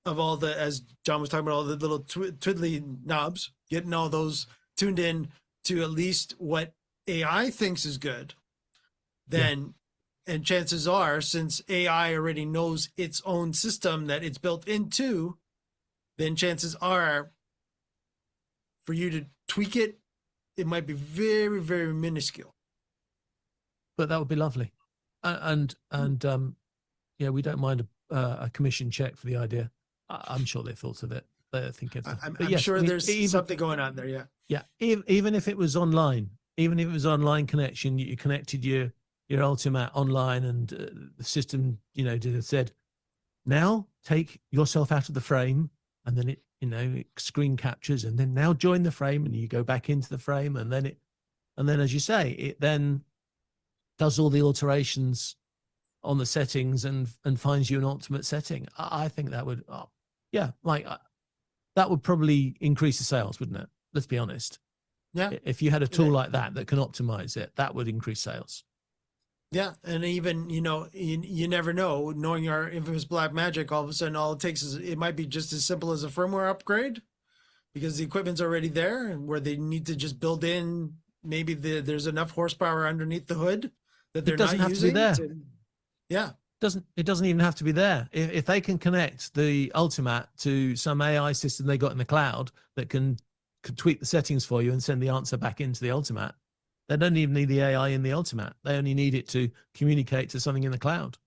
of all the, as John was talking about, all the little twiddly knobs, getting all those tuned in to at least what AI thinks is good. Yeah. Then, and chances are, since AI already knows its own system that it's built into, then chances are for you to tweak it, it might be very, very minuscule. But that would be lovely. Yeah, we don't mind a commission check for the idea. I'm sure they thought of it. They're thinking of stuff. I'm, But I'm yes, I sure mean, there's even something going on there. Yeah. yeah, even if it was online, even if it was online connection, you connected your Ultimate online, and the system, said, now take yourself out of the frame, and then it screen captures, and then now join the frame, and you go back into the frame, and then as you say, it then does all the alterations on the settings and finds you an ultimate setting. I think that would, yeah, that would probably increase the sales, wouldn't it? Let's be honest. Yeah. If you had a tool like that can optimize it, that would increase sales. Yeah. And even, you never know, knowing our infamous Black Magic, all of a sudden, all it takes is, it might be just as simple as a firmware upgrade because the equipment's already there, and where they need to just build in, maybe there's enough horsepower underneath the hood that It they're doesn't not have to be using there. to, yeah. It doesn't even have to be there. If they can connect the Ultimate to some AI system they got in the cloud that can tweak the settings for you and send the answer back into the Ultimate, they don't even need the AI in the Ultimate. They only need it to communicate to something in the cloud,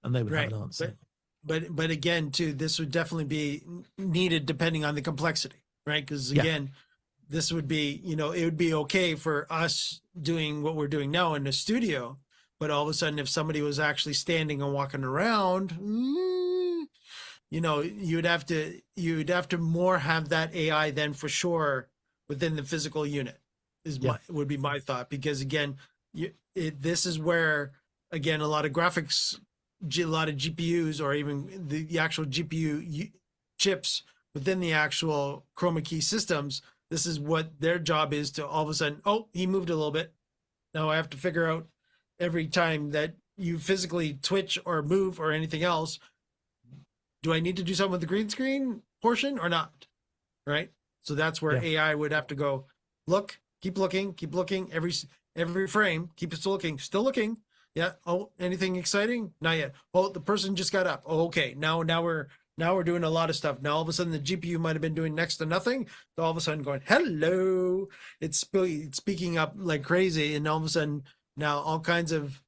and they would have Right. an answer. But again, too, this would definitely be needed depending on the complexity, right? Because again, this would be, it would be okay for us doing what we're doing now in the studio, but all of a sudden, if somebody was actually standing and walking around, you'd have to more have that AI then for sure within the physical unit would be my thought, because again, this is where, again, a lot of graphics, a lot of GPUs, or even the actual GPU chips within the actual chroma key systems, this is what their job is, to all of a sudden, oh, he moved a little bit. Now I have to figure out every time that you physically twitch or move or anything else, do I need to do something with the green screen portion or not? Right. So that's where Yeah. AI would have to go, look, keep looking every frame, keep it still looking. Yeah. Oh, anything exciting? Not yet. Oh, the person just got up. Oh, okay. Now we're doing a lot of stuff. Now all of a sudden the GPU might have been doing next to nothing. So all of a sudden going, hello. It's speaking up like crazy. And all of a sudden now all kinds of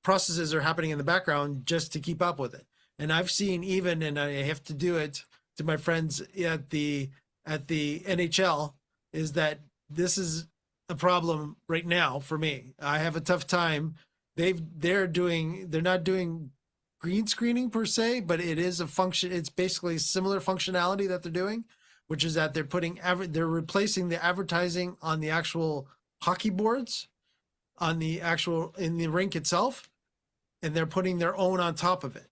processes are happening in the background just to keep up with it. And I've seen even, and I have to do it to my friends at the NHL, is that this is a problem right now for me. I have a tough time. They're not doing green screening per se, but it is a function. It's basically similar functionality that they're doing, which is that they're replacing the advertising on the actual hockey boards on the actual in the rink itself, and they're putting their own on top of it.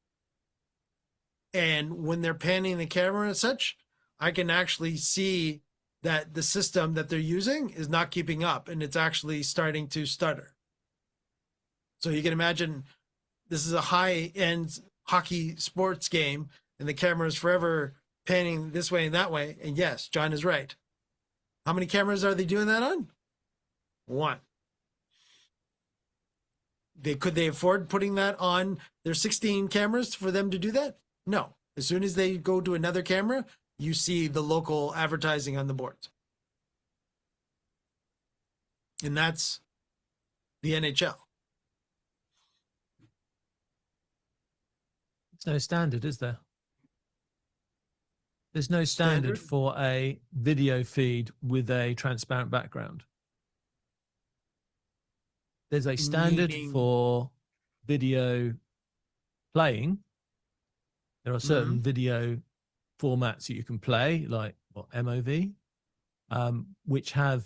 And when they're panning the camera and such, I can actually see that the system that they're using is not keeping up and it's actually starting to stutter. So you can imagine this is a high end hockey sports game and the camera is forever panning this way and that way. And yes, John is right. How many cameras are they doing that on? One. Could they afford putting that on their 16 cameras for them to do that? No. As soon as they go to another camera, you see the local advertising on the boards. And that's the NHL. There's no standard, is there? There's no standard for a video feed with a transparent background. There's a standard for video playing. There are certain video formats that you can play, like MOV, which have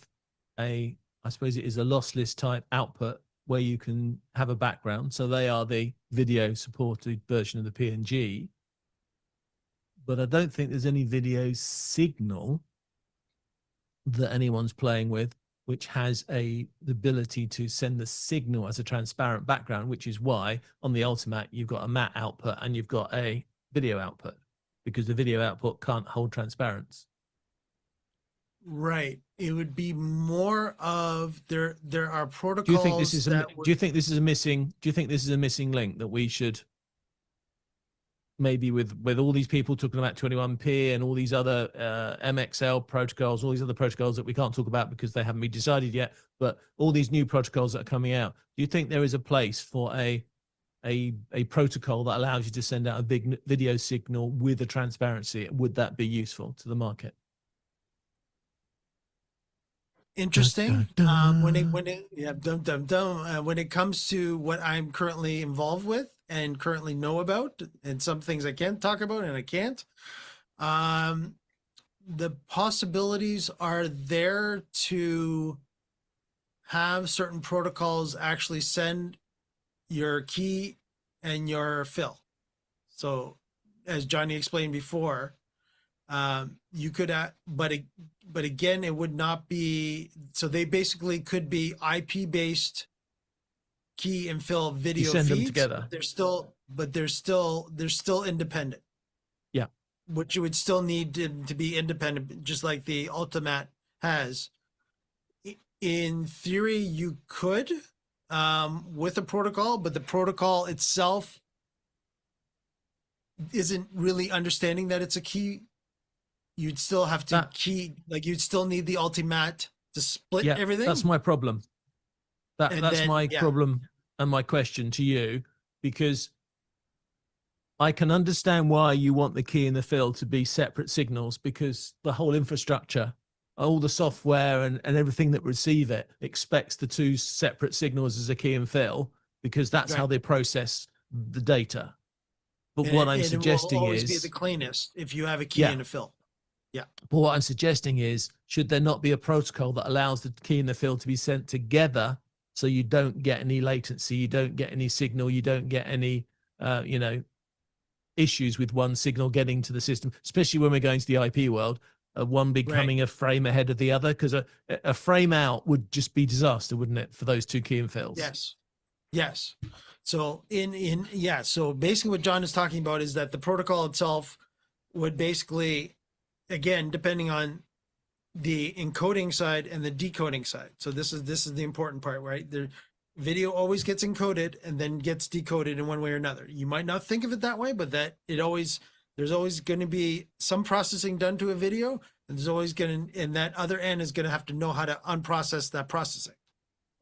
I suppose it is a lossless type output where you can have a background. So they are the video supported version of the PNG. But I don't think there's any video signal that anyone's playing with which has the ability to send the signal as a transparent background, which is why on the Ultimate you've got a matte output and you've got a video output, because the video output can't hold transparency. Right. It would be more of there are protocols. Do you think this is do you think this is a missing link that we should maybe with all these people talking about 21p and all these other MXL protocols, all these other protocols that we can't talk about because they haven't been decided yet, but all these new protocols that are coming out, do you think there is a place for a protocol that allows you to send out a big video signal with a transparency? Would that be useful to the market? Interesting. When it comes to what I'm currently involved with and currently know about, and some things I can talk about and I can't, the possibilities are there to have certain protocols actually send your key and your fill. So as Johnny explained before, you could, but again, it would not be, so they basically could be IP based key and fill video you send feeds. Them together. They're still independent. Yeah. Which you would still need to be independent, just like the Ultimate has. In theory, you could, with a protocol, but the protocol itself isn't really understanding that it's a key. You'd still have to you'd still need the Ultimate to split everything. That's my problem. That's my problem and my question to you, because I can understand why you want the key and the fill to be separate signals, because the whole infrastructure, all the software and everything that receive it expects the two separate signals as a key and fill, because that's how they process the data. But what I'm suggesting it will always is be the cleanest if you have a key and a fill. Yeah. But what I'm suggesting is, should there not be a protocol that allows the key and the fill to be sent together, so you don't get any latency, you don't get any signal, you don't get any, issues with one signal getting to the system, especially when we're going to the IP world, one becoming a frame ahead of the other, because a frame out would just be disaster, wouldn't it, for those two key and fills? Yes. Yes. So so basically what John is talking about is that the protocol itself would basically, again, depending on the encoding side and the decoding side. So this is the important part, right? The video always gets encoded and then gets decoded in one way or another. You might not think of it that way, but there's always going to be some processing done to a video, and there's always going to, and that other end is going to have to know how to unprocess that processing,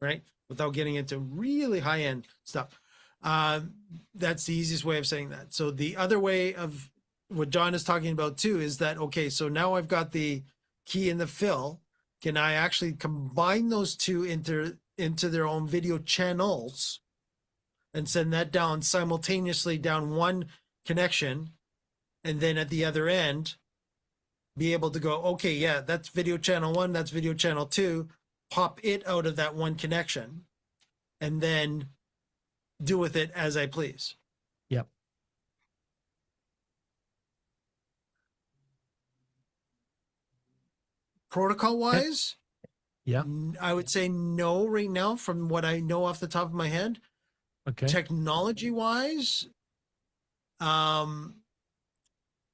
right? Without getting into really high end stuff. That's the easiest way of saying that. So the other way of what John is talking about too is that, okay, so now I've got the key and the fill. Can I actually combine those two into their own video channels and send that down simultaneously down one connection, and then at the other end be able to go, okay, yeah, that's video channel 1, that's video channel 2, pop it out of that one connection, and then do with it as I please. Yep. Protocol wise, Yeah. I would say no right now from what I know off the top of my head. Okay. Technology wise,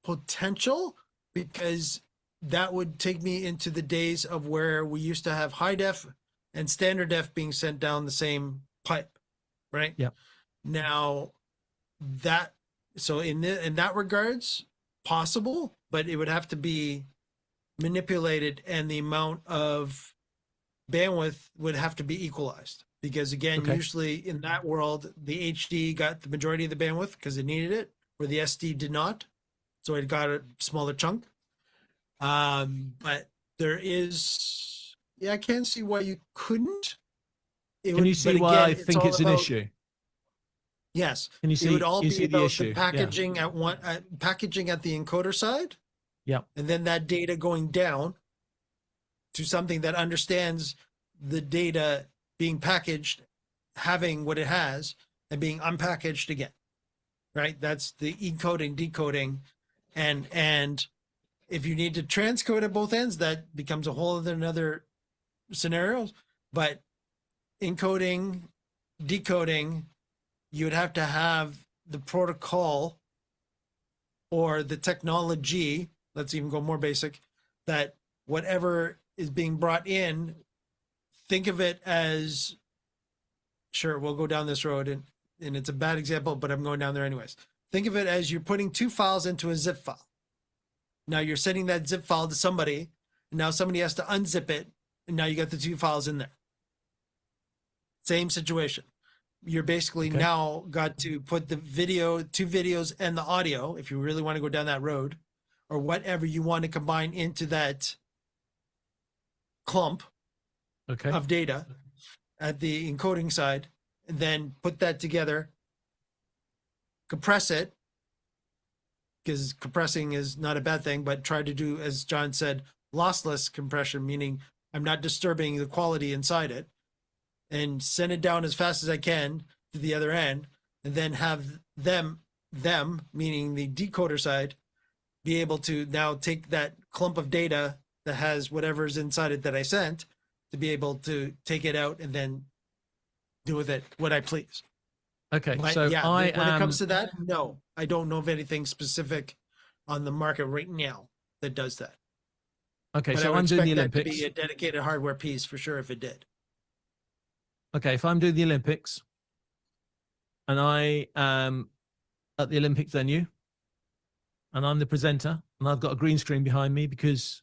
potential, because that would take me into the days of where we used to have high def and standard def being sent down the same pipe, right? Yeah. Now that, so in that regards, possible, but it would have to be manipulated, and the amount of bandwidth would have to be equalized, because again, Okay. usually in that world, the HD got the majority of the bandwidth because it needed it, where the SD did not, so it got a smaller chunk. But there is, yeah, I can't see why you couldn't. Can you see why I think it's an issue? Yes. Can you see? It would all you be see the about issue? the packaging at one, packaging at the encoder side, Yeah. and then that data going down to something that understands the data being packaged, having what it has, and being unpackaged again. Right? That's the encoding, decoding, and if you need to transcode at both ends, that becomes a whole other another scenarios. But encoding, decoding, you would have to have the protocol or the technology. Let's even go more basic. That whatever is being brought in, think of it as, sure, we'll go down this road, and it's a bad example, but I'm going down there anyways. Think of it as you're putting two files into a zip file. Now you're sending that zip file to somebody, and now somebody has to unzip it, and now you got the two files in there. Same situation. You're basically now got to put the video, two videos, and the audio, if you really want to go down that road, or whatever you want to combine into that clump of data at the encoding side, and then put that together, compress it, because compressing is not a bad thing, but try to do, as John said, lossless compression, meaning I'm not disturbing the quality inside it, and send it down as fast as I can to the other end, and then have them, meaning the decoder side, be able to now take that clump of data that has whatever's inside it that I sent, to be able to take it out and then do with it what I please. Okay, But so yeah, when it comes to that, no, I don't know of anything specific on the market right now that does that. Okay, But so I would I'm doing the expect that Olympics. to be a dedicated hardware piece for sure if it did. Okay, if I'm doing the Olympics and I am at the Olympic venue and I'm the presenter and I've got a green screen behind me because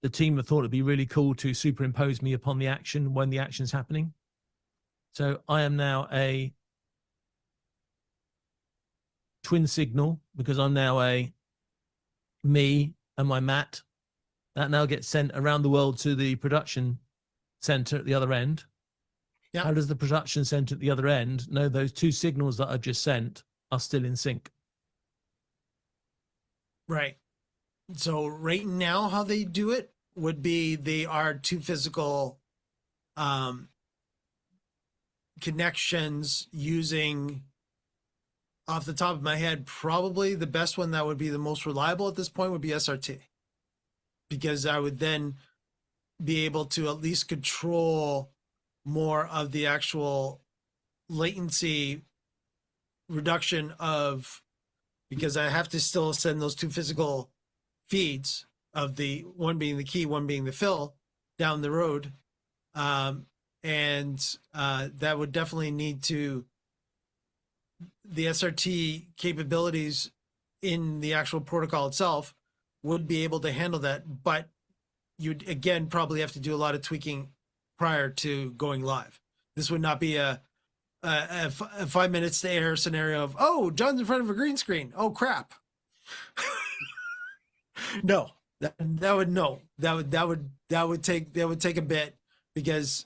the team have thought it'd be really cool to superimpose me upon the action when the action's happening. So I am now a twin signal because I'm now me and my mat that now gets sent around the world to the production center at the other end. Yeah. How does the production center at the other end know those two signals that I've just sent are still in sync? Right. So right now, how they do it would be they are two physical connections using, off the top of my head, probably the best one that would be the most reliable at this point would be SRT, because I would then be able to at least control more of the actual latency reduction of, because I have to still send those two physical feeds of the one being the key, one being the fill down the road. And that would definitely need to, the SRT capabilities in the actual protocol itself would be able to handle that. But you'd again probably have to do a lot of tweaking prior to going live. This would not be a 5 minutes to air scenario of, oh, John's in front of a green screen. Oh crap. No, that would no, that would take a bit, because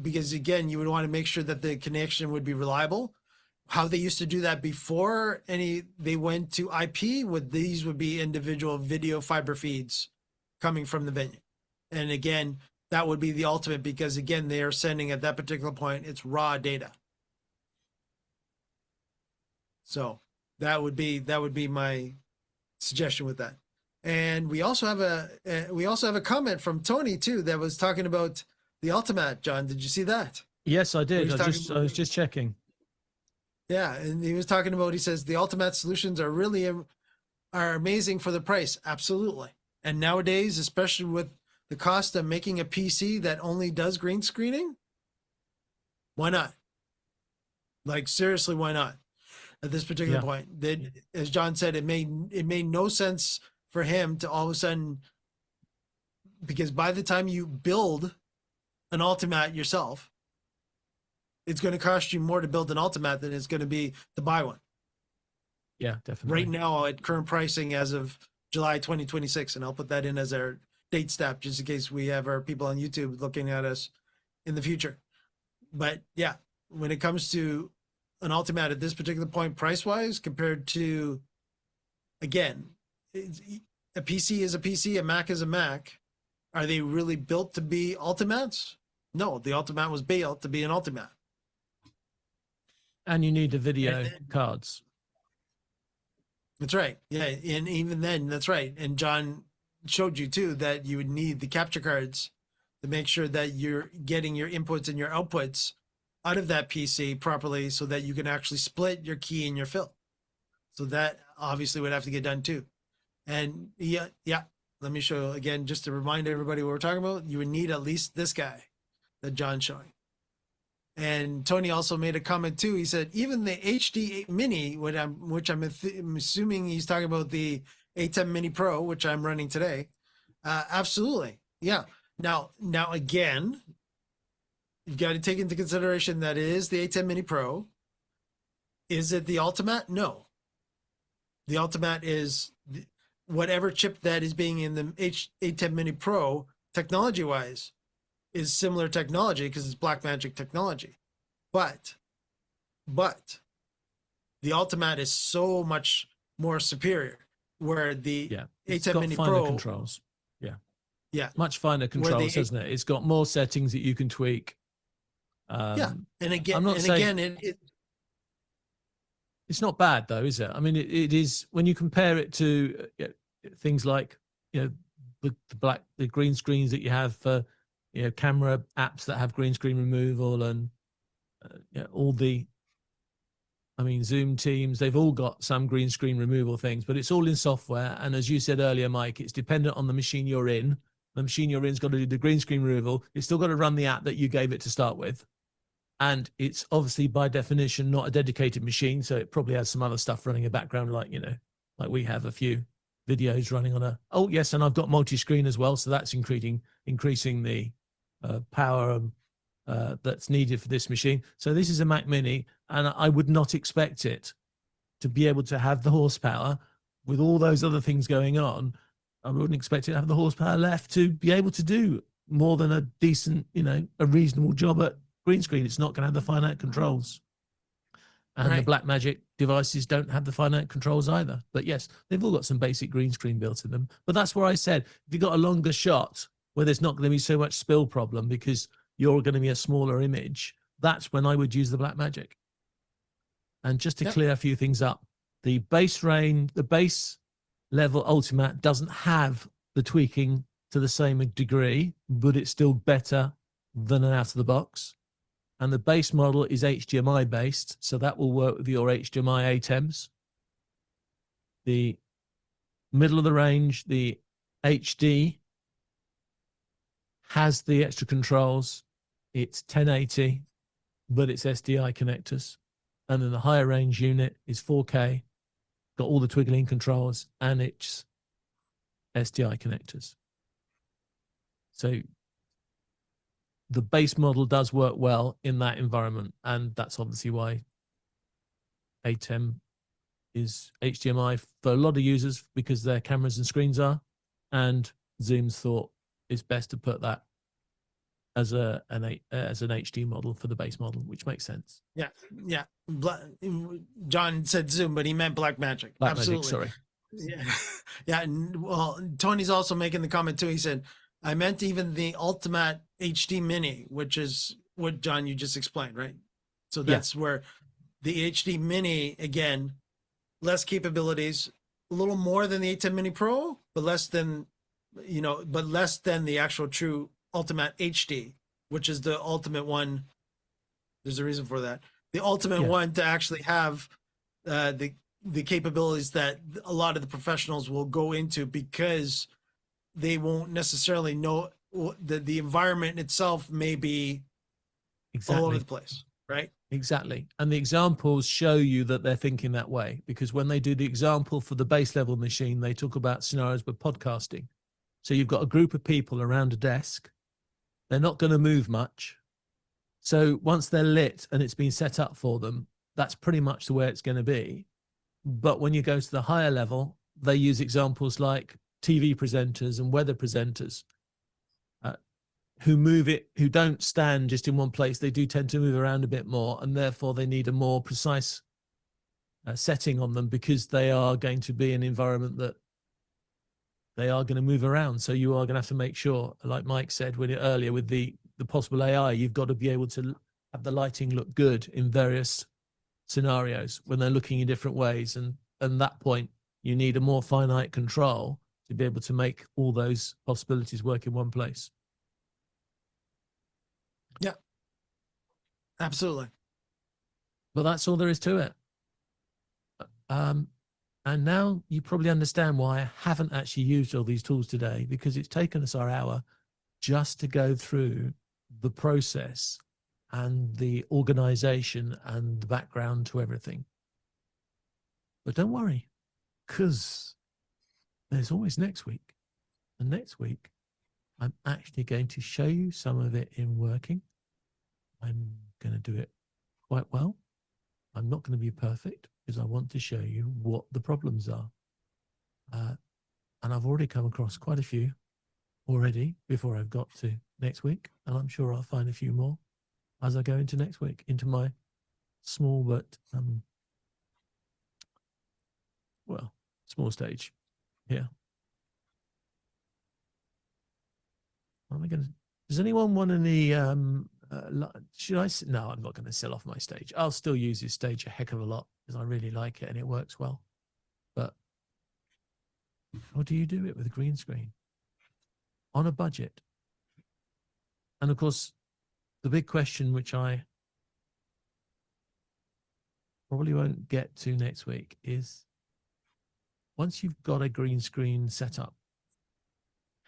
because again, you would want to make sure that the connection would be reliable. How they used to do that before they went to IP, these would be individual video fiber feeds coming from the venue. And again, that would be the ultimate, because again, they are sending at that particular point, it's raw data. So that would be my suggestion with that. And we also have a comment from Tony too that was talking about the Ultimate. John, did you see that? Yes, I did. I was just checking. Yeah, and he was talking about, he says the Ultimate solutions are really are amazing for the price. Absolutely. And nowadays, especially with the cost of making a PC that only does green screening, why not? Like seriously, why not? At this particular point, that, as John said, it made no sense for him to all of a sudden, because by the time you build an Ultimate yourself, it's going to cost you more to build an Ultimate than it's going to be to buy one. Yeah, definitely. Right now at current pricing as of July 2026, and I'll put that in as our date stamp just in case we have our people on YouTube looking at us in the future. But yeah, when it comes to an Ultimate at this particular point, price wise, compared to, again, a PC is a PC, a Mac is a Mac. Are they really built to be Ultimates? No, the Ultimate was built to be an Ultimate. And you need the video cards. That's right. Yeah. And even then, that's right. And John showed you too that you would need the capture cards to make sure that you're getting your inputs and your outputs out of that PC properly, so that you can actually split your key and your fill. So that obviously would have to get done too. And yeah. Let me show again, just to remind everybody what we're talking about. You would need at least this guy that John's showing. And Tony also made a comment too. He said, even the HD Mini, which I'm assuming he's talking about the A10 Mini Pro, which I'm running today. Absolutely. Yeah. Now again, you've got to take into consideration that it is the A10 Mini Pro. Is it the Ultimate? No. The Ultimate is whatever chip that is being in the A10 Mini Pro, technology-wise, is similar technology because it's Blackmagic technology. But the Ultimate is so much more superior, where the A10 Mini Pro controls. Yeah. Much finer controls, isn't it? It's got more settings that you can tweak. And again, I'm not saying, it's not bad though, is it? I mean, it is, when you compare it to things like, the green screens that you have for, camera apps that have green screen removal, and all the, Zoom teams, they've all got some green screen removal things, but it's all in software. And as you said earlier, Mike, it's dependent on the machine you're in. The machine you're in's got to do the green screen removal. It's still got to run the app that you gave it to start with. And it's obviously by definition not a dedicated machine, so it probably has some other stuff running in the background, like we have a few videos running on and I've got multi-screen as well, so that's increasing the power that's needed for this machine. So this is a Mac Mini, and I would not expect it to be able to have the horsepower with all those other things going on. I wouldn't expect it to have the horsepower left to be able to do more than a decent, a reasonable job at green screen. It's not going to have the finite controls. And the Blackmagic devices don't have the finite controls either. But yes, they've all got some basic green screen built in them. But that's where I said, if you've got a longer shot where there's not going to be so much spill problem because you're going to be a smaller image, that's when I would use the Blackmagic. And just to clear a few things up, the base level Ultimate doesn't have the tweaking to the same degree, but it's still better than an out of the box. And the base model is HDMI based, so that will work with your HDMI ATEMs. The middle of the range, the HD, has the extra controls. It's 1080, but it's SDI connectors. And then the higher range unit is 4K, got all the twiggling controls, and it's SDI connectors. So the base model does work well in that environment, and that's obviously why ATEM is HDMI for a lot of users, because their cameras and screens are, and Zoom's thought it's best to put that as an HD model for the base model, which makes sense. Yeah. John said Zoom, but he meant Blackmagic. Absolutely. Sorry. Yeah. Yeah. And, well, Tony's also making the comment too. He said, I meant even the Ultimate HD Mini, which is what, John, you just explained, right? So that's where the HD Mini, again, less capabilities, a little more than the A10 Mini Pro, but less than the actual true Ultimate HD, which is the ultimate one. There's a reason for that. The ultimate one to actually have the capabilities that a lot of the professionals will go into, because they won't necessarily know the environment itself may be all over the place, right? Exactly. And the examples show you that they're thinking that way, because when they do the example for the base level machine, they talk about scenarios with podcasting. So you've got a group of people around a desk. They're not going to move much. So once they're lit and it's been set up for them, that's pretty much the way it's going to be. But when you go to the higher level, they use examples like TV presenters and weather presenters who don't stand just in one place. They do tend to move around a bit more, and therefore they need a more precise setting on them, because they are going to be an environment that they are going to move around. So you are going to have to make sure, like Mike said earlier, with the possible AI, you've got to be able to have the lighting look good in various scenarios when they're looking in different ways. And at that point, you need a more finite control to be able to make all those possibilities work in one place. Yeah, absolutely. But that's all there is to it. And now you probably understand why I haven't actually used all these tools today, because it's taken us our hour just to go through the process and the organization and the background to everything. But don't worry, because there's always next week. And next week, I'm actually going to show you some of it in working. I'm going to do it quite well. I'm not going to be perfect, because I want to show you what the problems are. And I've already come across quite a few already before I've got to next week. And I'm sure I'll find a few more as I go into next week, into my small but, small stage here. Am I going to, does anyone want any, should I, no, I'm not going to sell off my stage. I'll still use this stage a heck of a lot, because I really like it and it works well. But how do you do it with a green screen on a budget? And of course, the big question, which I probably won't get to next week, is once you've got a green screen set up,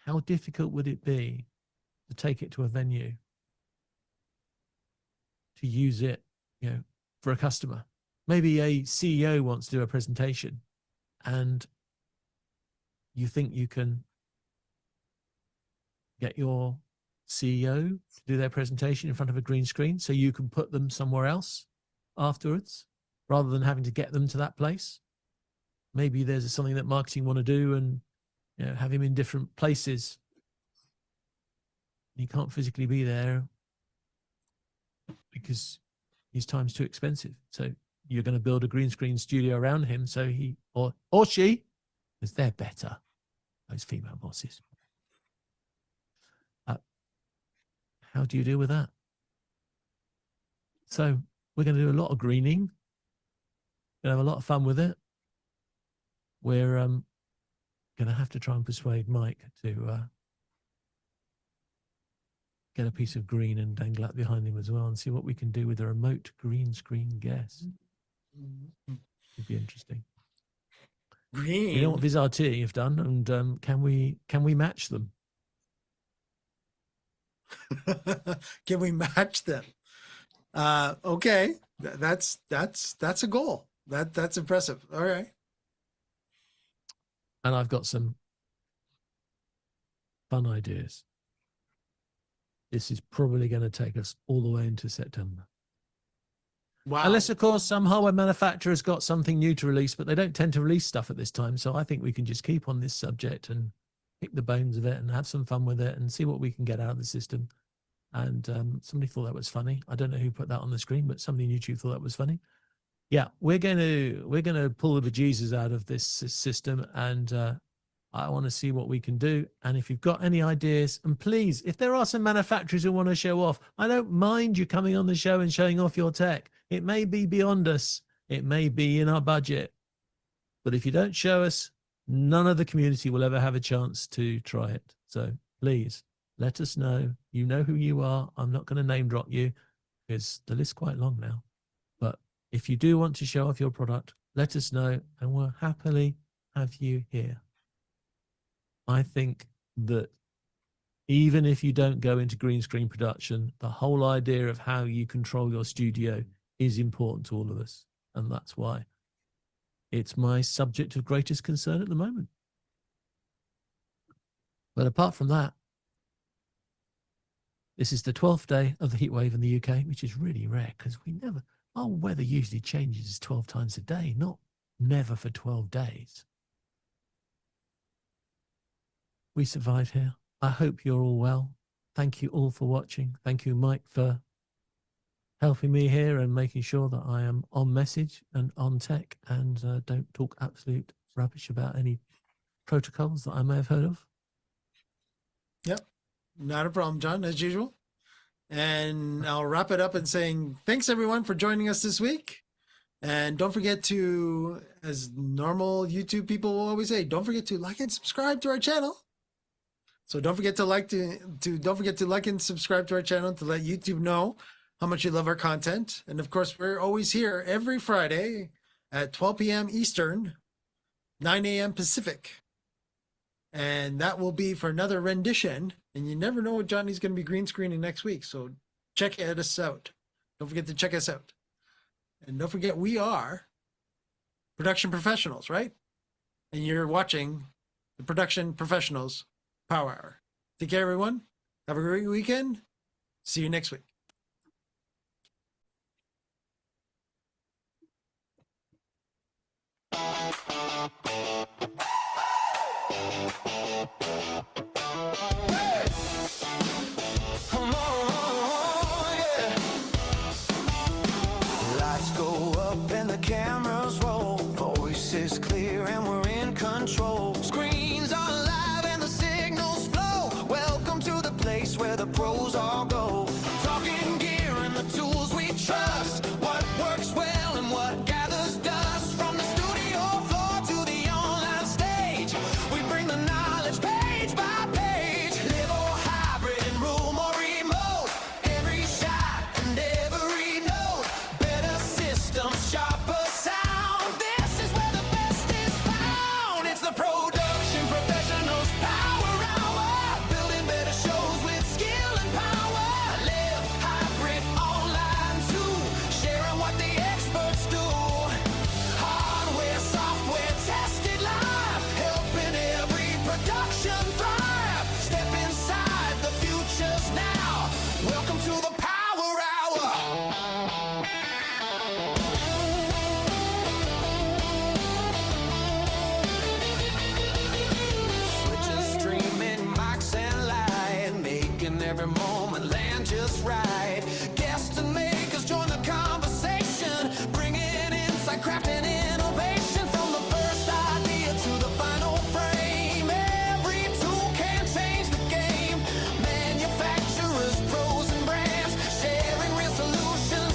how difficult would it be to take it to a venue, to use it, for a customer? Maybe a CEO wants to do a presentation, and you think you can get your CEO to do their presentation in front of a green screen, so you can put them somewhere else afterwards, rather than having to get them to that place. Maybe there's something that marketing want to do, and have him in different places. He can't physically be there because his time's too expensive. So you're going to build a green screen studio around him, so he or she, because they're better, those female bosses. How do you deal with that? So we're going to do a lot of greening. We're going to have a lot of fun with it. We're going to have to try and persuade Mike to get a piece of green and dangle that behind him as well, and see what we can do with a remote green screen guest. It'd be interesting. Green. You know what Vizrt have done, and can we match them? Can we match them? Okay, that's a goal. That's impressive. All right. And I've got some fun ideas. This is probably going to take us all the way into September. Wow. Unless, of course, some hardware manufacturer's got something new to release, but they don't tend to release stuff at this time. So I think we can just keep on this subject and pick the bones of it and have some fun with it and see what we can get out of the system. And somebody thought that was funny. I don't know who put that on the screen, but somebody on YouTube thought that was funny. Yeah, we're going to pull the bejesus out of this system, and I want to see what we can do. And if you've got any ideas, and please, if there are some manufacturers who want to show off, I don't mind you coming on the show and showing off your tech. It may be beyond us. It may be in our budget. But if you don't show us, none of the community will ever have a chance to try it. So please let us know. You know who you are. I'm not going to name drop you because the list's quite long now. But if you do want to show off your product, let us know and we'll happily have you here. I think that even if you don't go into green screen production, the whole idea of how you control your studio is important to all of us. And that's why it's my subject of greatest concern at the moment. But apart from that, this is the 12th day of the heat wave in the UK, which is really rare because our weather usually changes 12 times a day, not never for 12 days. We survived here. I hope you're all well. Thank you all for watching. Thank you, Mike, for helping me here and making sure that I am on message and on tech and don't talk absolute rubbish about any protocols that I may have heard of. Yep. Not a problem, John, as usual. And I'll wrap it up in saying thanks, everyone, for joining us this week. And don't forget to, as normal YouTube people will always say, don't forget to like and subscribe to our channel. So don't forget to like and subscribe to our channel to let YouTube know how much you love our content. And of course, we're always here every Friday at 12 p.m. Eastern, 9 a.m. Pacific. And that will be for another rendition. And you never know what Johnny's going to be green screening next week. So check us out. Don't forget to check us out. And don't forget, we are production professionals, right? And you're watching the Production Professionals Power Hour. Take care, everyone. Have a great weekend. See you next week. Lights go up and the cameras roll. Voices clear and we're in control. Screens are live and the signals flow. Welcome to the place where the pros all go. Talking gear and the tools we trust. What works well and what gathers dust. From the studio floor to the online stage, we bring the knowledge page by page. Live or hybrid, in room or remote. Every shot and every note. Better systems, sharper sound. This is where the best is found. It's the Production Professionals Power Hour. Building better shows with skill and power. Live hybrid, online too. Sharing what the experts do. Hardware, software, tested live. Helping every production thrive. Step inside, the future's now. Welcome to the Power Hour. Switches, streaming, mics and light, making every moment land just right. Guests and makers join the conversation, bringing insight, crafting innovation. From the first idea to the final frame, every tool can change the game. Manufacturers, pros and brands, sharing real solutions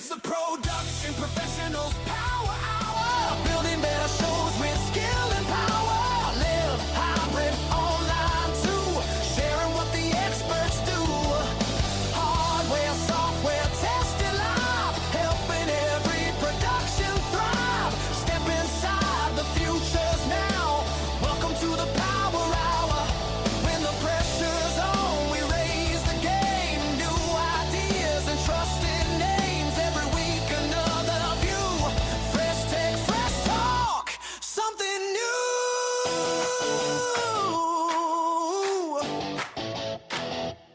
It's the production professionals power hour. Building better shows with skill and power. Live hybrid online too. Sharing what the experts do. Hardware, software, testing live. Helping every production thrive. Step inside the future's now. Welcome to the power hour. When the pressure's on, we raise the game. New ideas and trusted names. Every week another view. Fresh tech, fresh talk. Something new.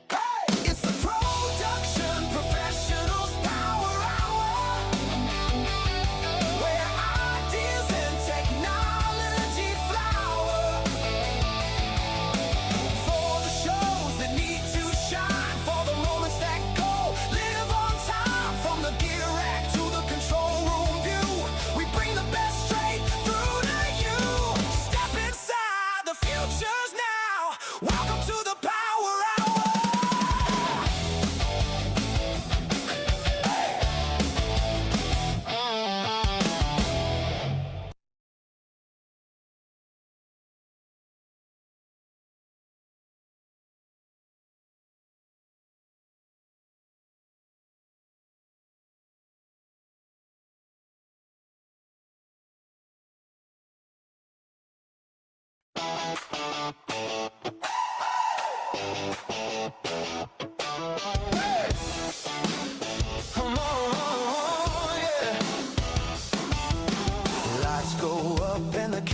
Hey! It's the production professionals power hour. Where ideas and technology flower. For the shows that need to shine, for the moments that go, live on time. From the gear rack to the control room view, we bring the best straight through to you. Step inside, the future's now. Welcome to the power hour.